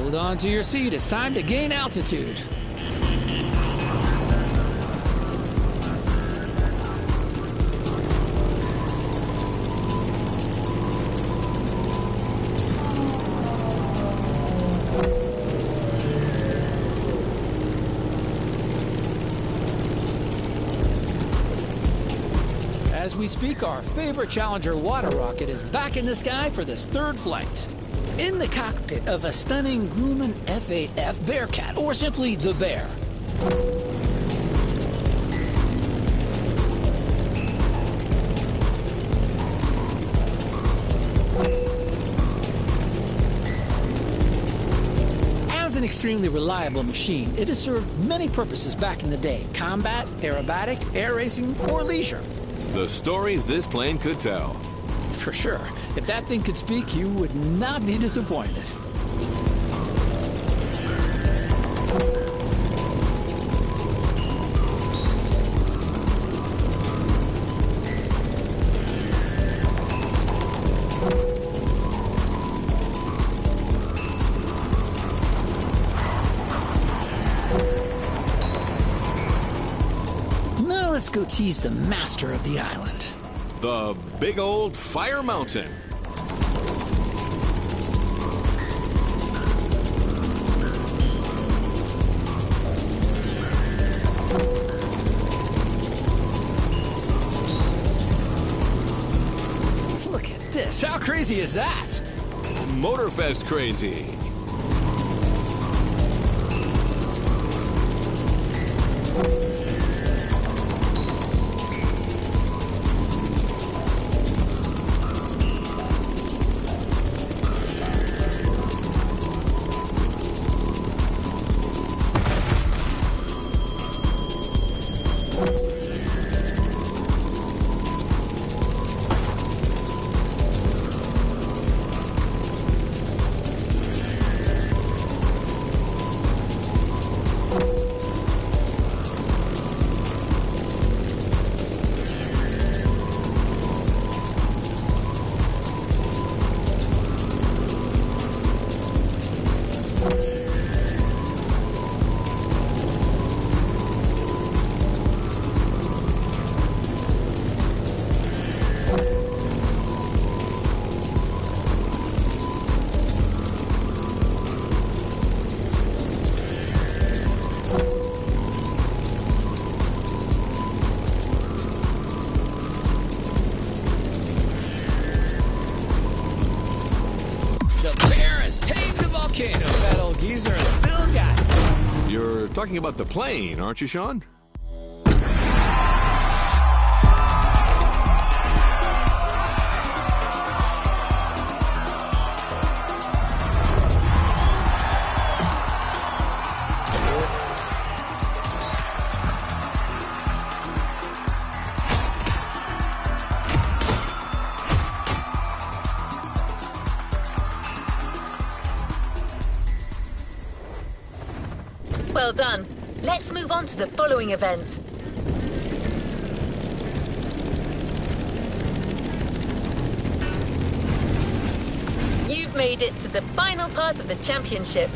Speaker 3: Hold on to your seat. It's time to gain altitude. As we speak, our favorite Challenger water rocket is back in the sky for this third flight. In the cockpit of a stunning Grumman F-8F Bearcat, or simply the Bear. As an extremely reliable machine, it has served many purposes back in the day: combat, aerobatic, air racing, or leisure.
Speaker 4: The stories this plane could tell.
Speaker 3: For sure. If that thing could speak, you would not be disappointed. Now let's go tease the master of the island.
Speaker 4: the big old fire mountain.
Speaker 3: Look at this. How crazy is that?
Speaker 4: MOTORFEST crazy.
Speaker 3: That old geezer has still got it.
Speaker 4: You're talking about the plane, aren't you, Sean?
Speaker 1: Well done. Let's move on to the following event. You've made it to the final part of the championship.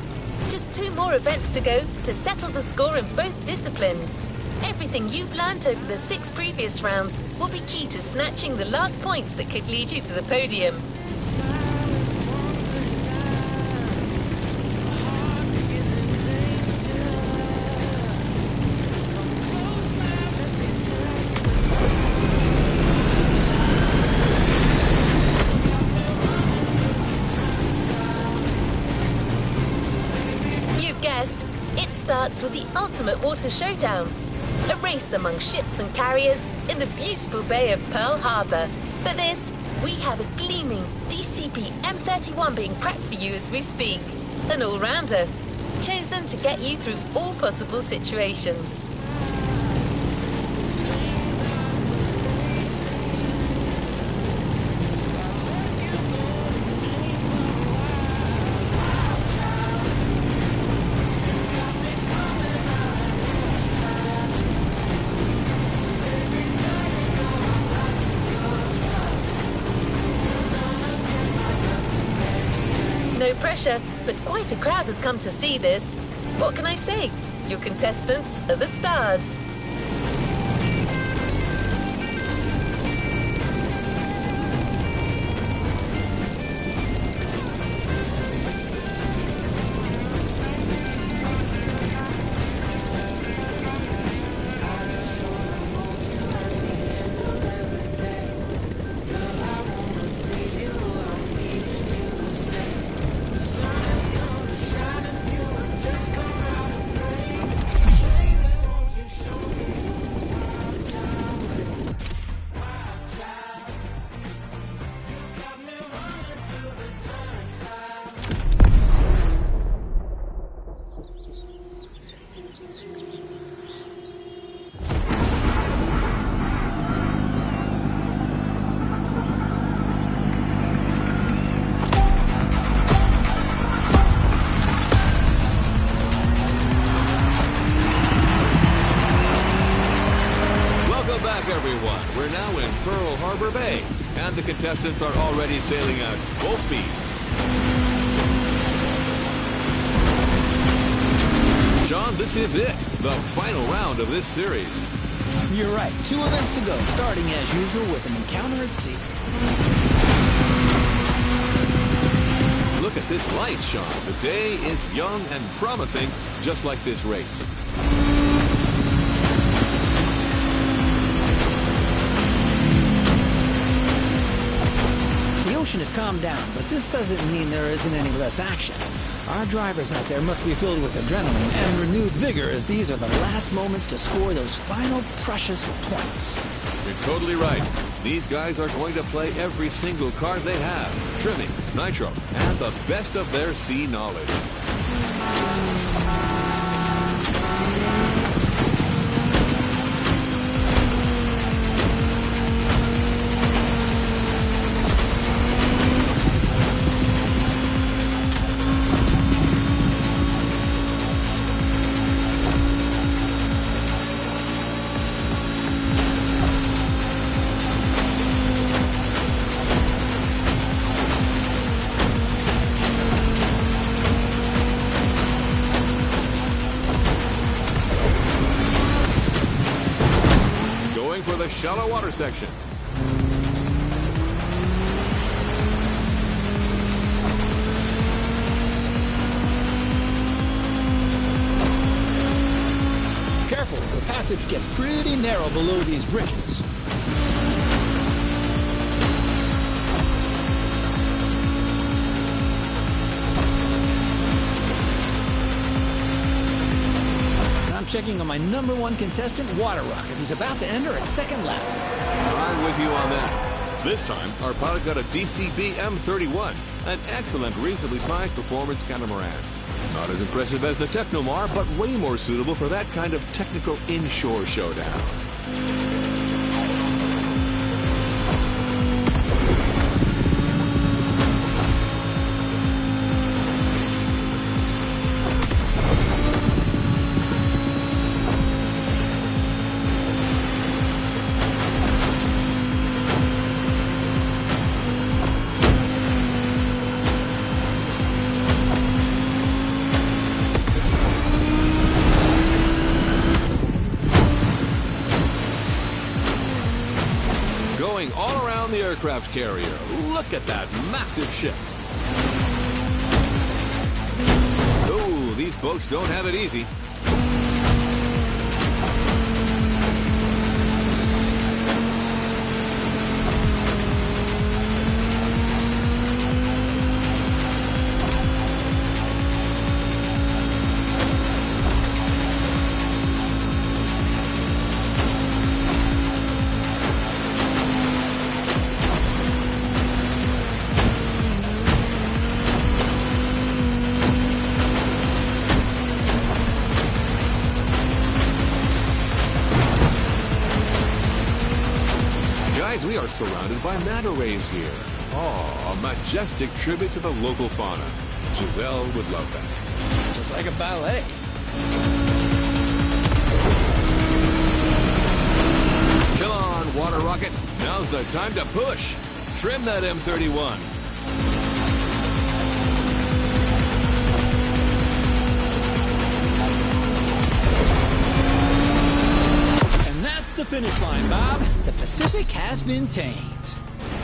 Speaker 1: Just 2 more events to go to settle the score in both disciplines. Everything you've learnt over the 6 previous rounds will be key to snatching the last points that could lead you to the podium. It starts with the ultimate water showdown, a race among ships and carriers in the beautiful Bay of Pearl Harbor. For this, we have a gleaming DCP M31 being prepped for you as we speak, an all-rounder, chosen to get you through all possible situations. No pressure, but quite a crowd has come to see this. What can I say? Your contestants are the stars.
Speaker 4: Everyone, we're now in Pearl Harbor Bay, and the contestants are already sailing at full speed. Sean, this is it, the final round of this series.
Speaker 3: You're right. 2 events to go, starting as usual with an encounter at sea.
Speaker 4: Look at this light, Sean. The day is young and promising, just like this race.
Speaker 3: The ocean has calmed down, but this doesn't mean there isn't any less action. Our drivers out there must be filled with adrenaline and renewed vigor, as these are the last moments to score those final precious points.
Speaker 4: You're totally right. These guys are going to play every single card they have. Trimming, nitro, and the best of their sea knowledge. For the shallow water section.
Speaker 3: Careful, the passage gets pretty narrow below these bridges. Checking on my #1 contestant, Water Rocket, who's about to enter its second lap.
Speaker 4: I'm with you on that. This time, our pilot got a DCB M31, an excellent, reasonably sized performance catamaran. Not as impressive as the Technomar, but way more suitable for that kind of technical inshore showdown. Going all around the aircraft carrier. Look at that massive ship. Oh, these boats don't have it easy. We are surrounded by manta rays here. Oh, a majestic tribute to the local fauna. Giselle would love that.
Speaker 3: Just like a ballet.
Speaker 4: Come on, Water Rocket. Now's the time to push. Trim that M31.
Speaker 3: The finish line, Bob. The Pacific has been tamed.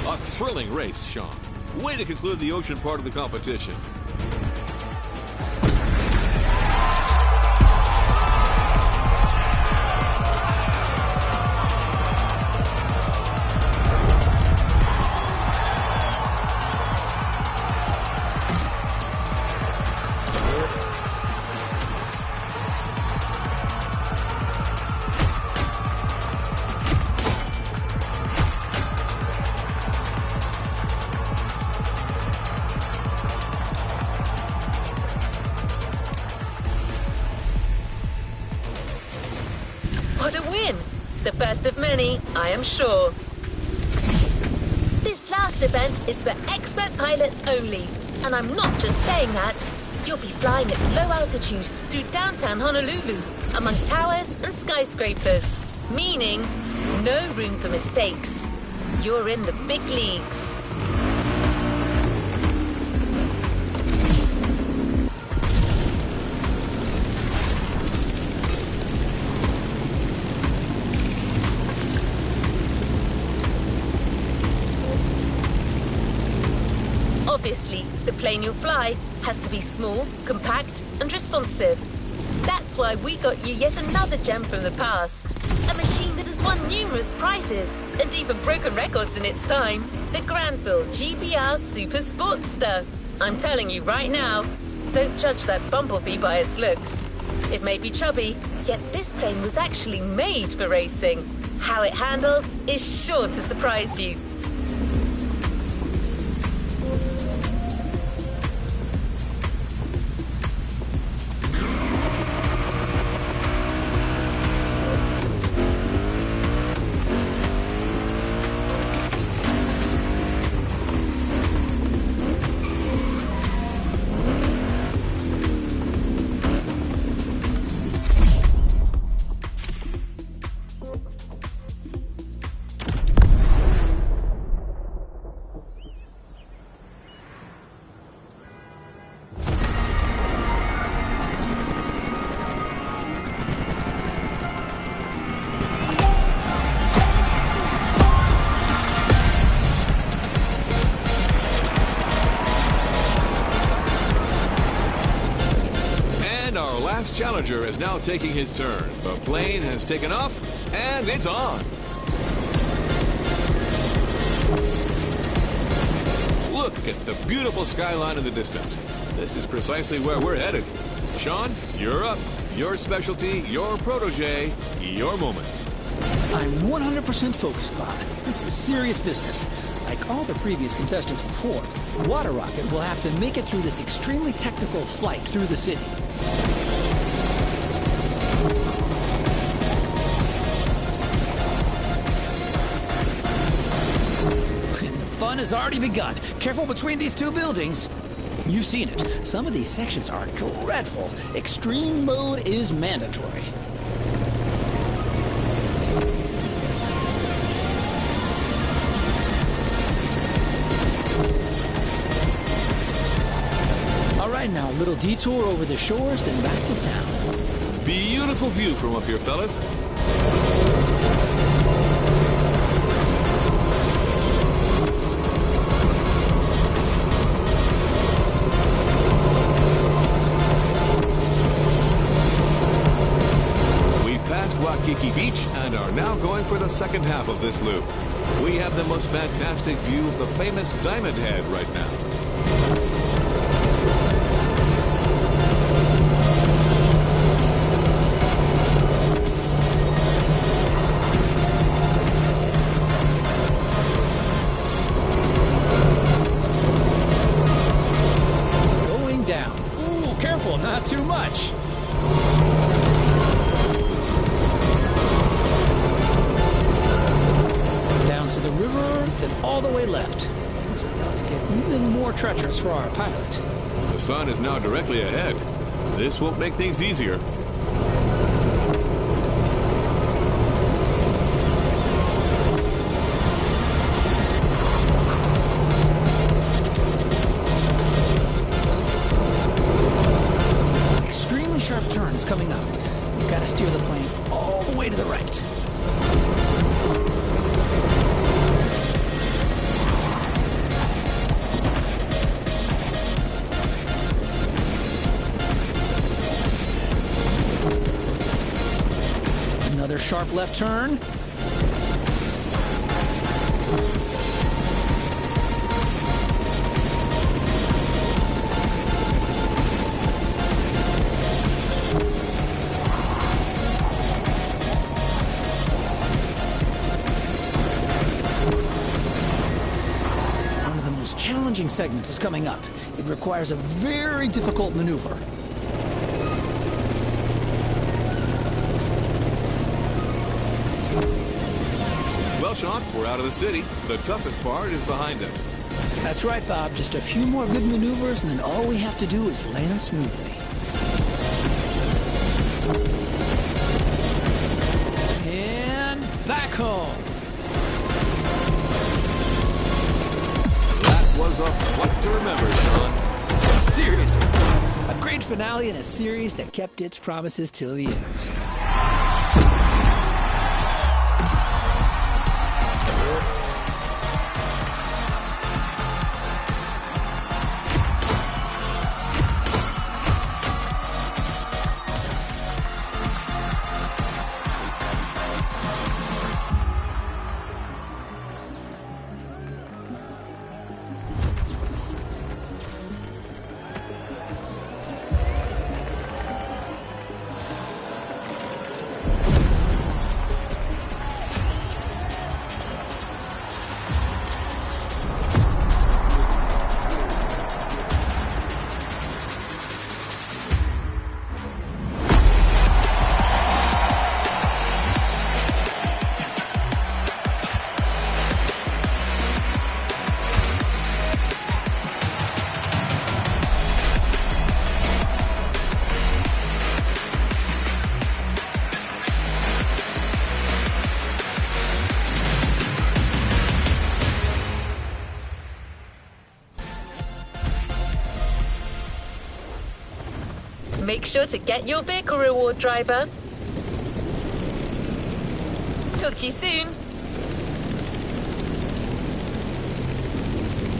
Speaker 4: A thrilling race, Sean. Way to conclude the ocean part of the competition.
Speaker 1: What a win! The first of many, I am sure. This last event is for expert pilots only. And I'm not just saying that. You'll be flying at low altitude through downtown Honolulu, among towers and skyscrapers. Meaning, no room for mistakes. You're in the big leagues. plane you'll fly has to be small, compact, and responsive. That's why we got you yet another gem from the past. A machine that has won numerous prizes and even broken records in its time. The Granville GBR Super Sportster. I'm telling you right now, don't judge that bumblebee by its looks. It may be chubby, yet this plane was actually made for racing. How it handles is sure to surprise you.
Speaker 4: Challenger is now taking his turn. The plane has taken off, and it's on. Look at the beautiful skyline in the distance. This is precisely where we're headed. Sean, you're up. Your specialty, your protege, your moment.
Speaker 3: I'm 100% focused, Bob. This is serious business. Like all the previous contestants before, Water Rocket will have to make it through this extremely technical flight through the city. Fun has already begun. Careful between these two buildings. You've seen it. Some of these sections are dreadful. Extreme mode is mandatory. All right, now a little detour over the shores, then back to town.
Speaker 4: Beautiful view from up here, fellas. Waikiki Beach and are now going for the second half of this loop. We have the most fantastic view of the famous Diamond Head right now.
Speaker 3: Going down. Ooh, careful, not too much. Then all the way left. Things are about to get even more treacherous for our pilot.
Speaker 4: The sun is now directly ahead. This won't make things easier.
Speaker 3: Extremely sharp turn is coming up. You've got to steer the plane all the way to the right. Another sharp left turn. One of the most challenging segments is coming up. It requires a very difficult maneuver.
Speaker 4: Well, Sean, we're out of the city. The toughest part is behind us.
Speaker 3: That's right, Bob. Just a few more good maneuvers, and then all we have to do is land smoothly. And back home.
Speaker 4: That was a flight to remember, Sean.
Speaker 3: Seriously. A great finale in a series that kept its promises till the end.
Speaker 1: Make sure to get your vehicle reward, driver. Talk to you soon.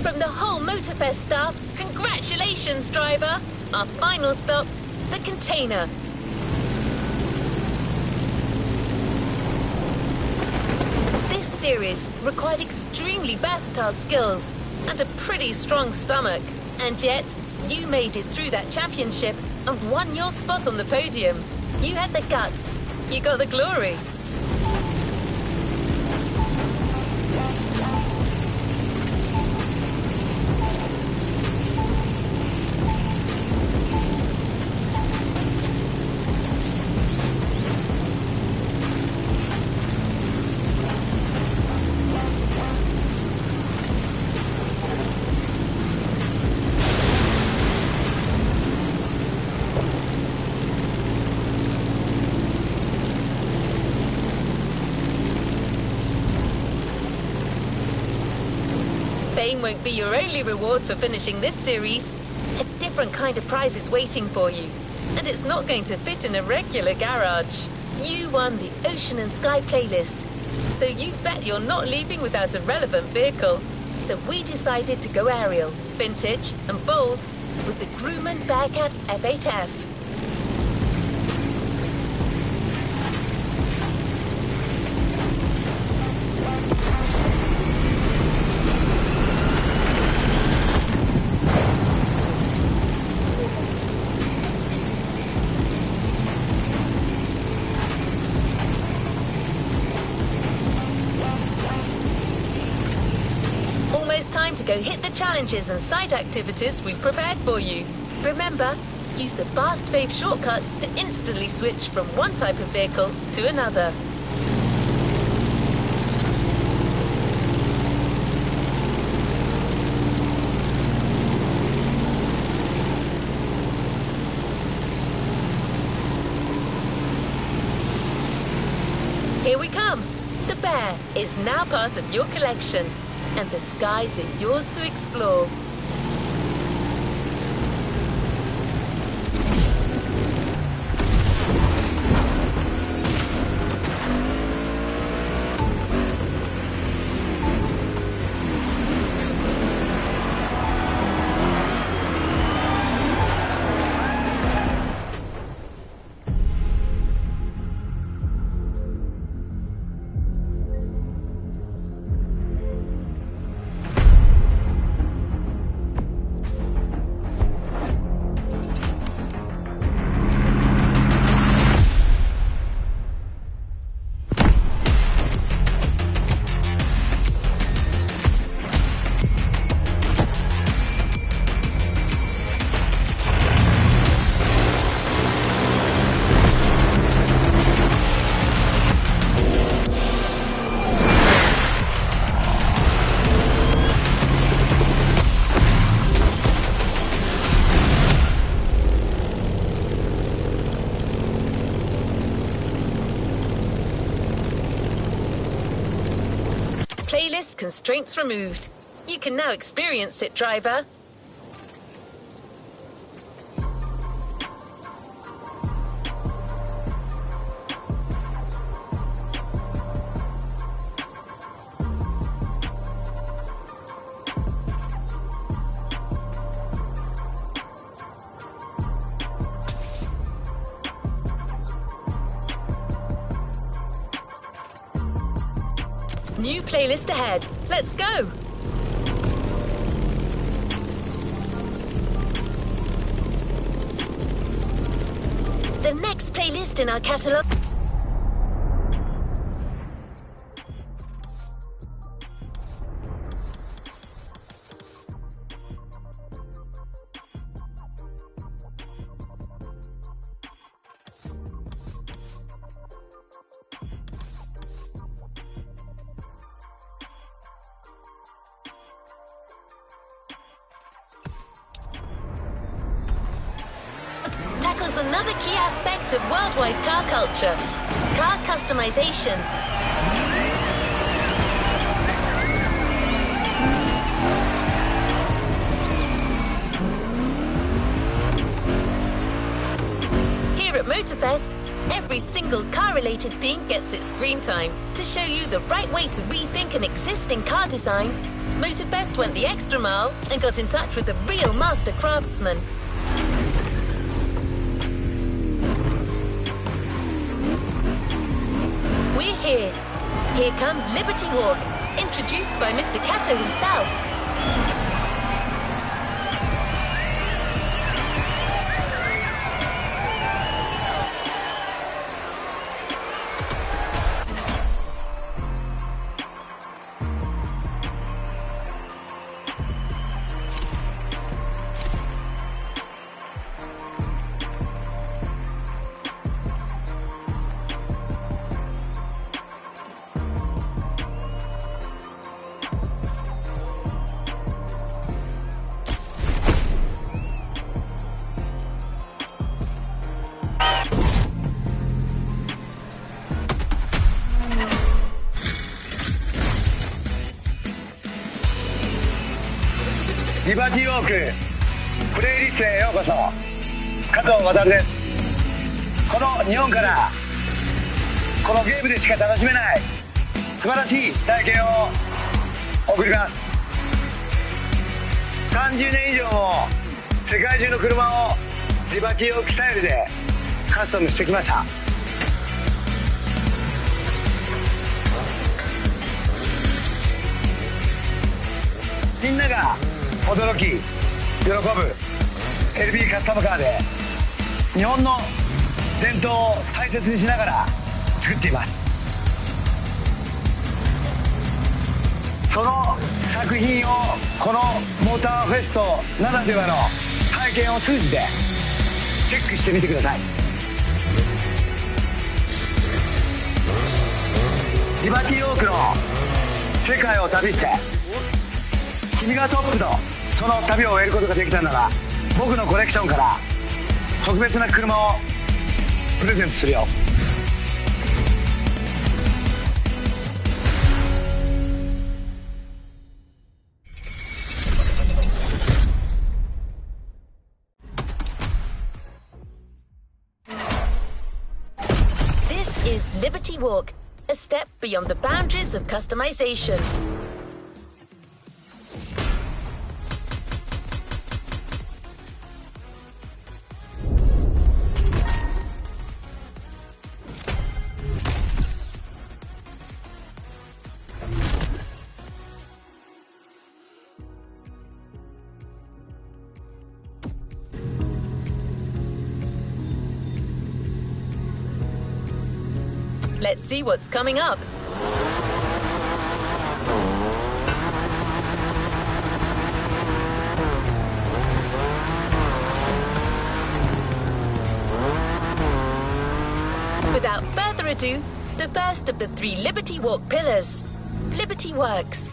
Speaker 1: From the whole MOTORFEST staff, congratulations, driver. Our final stop, the container. This series required extremely versatile skills and a pretty strong stomach. And yet, you made it through that championship and won your spot on the podium. You had the guts. You got the glory. Fame won't be your only reward for finishing this series. A different kind of prize is waiting for you, and it's not going to fit in a regular garage. You won the Ocean and Sky playlist, so you bet you're not leaving without a relevant vehicle. So we decided to go aerial, vintage, and bold with the Grumman Bearcat F8F. Time to go hit the challenges and side activities we've prepared for you. Remember, use the fast fave shortcuts to instantly switch from one type of vehicle to another. Here we come. The Bear is now part of your collection, and the skies are yours to explore. Playlist constraints removed. You can now experience it, driver. New playlist ahead. Let's go! The next playlist in our catalogue... tackles another key aspect of worldwide car culture, car customization. Here at MOTORFEST, every single car-related theme gets its screen time. To show you the right way to rethink an existing car design, MOTORFEST went the extra mile and got in touch with a real master craftsman. We're here. Here comes Liberty Walk, introduced by Mr. Kato himself.
Speaker 6: リバティウォークプレイリストへようこそ。加藤航です。この日本からこのゲームでしか楽しめない素晴らしい体験を送ります。30年以上も世界中の車をリバティウォークスタイルでカスタムしてきました。みんなが驚き、喜ぶ LB カスタムカーで日本の伝統を大切にしながら作っています。その作品をこのモーターフェストならではの体験を通じてチェックしてみてください。リバティウォークの世界を旅して君がトップのその旅を終えることができたなら、僕のコレクションから特別な車をプレゼントするよ。
Speaker 1: This is Liberty Walk, a step beyond the boundaries of customization. Let's see what's coming up. Without further ado, the first of the 3 Liberty Walk pillars, Liberty Works.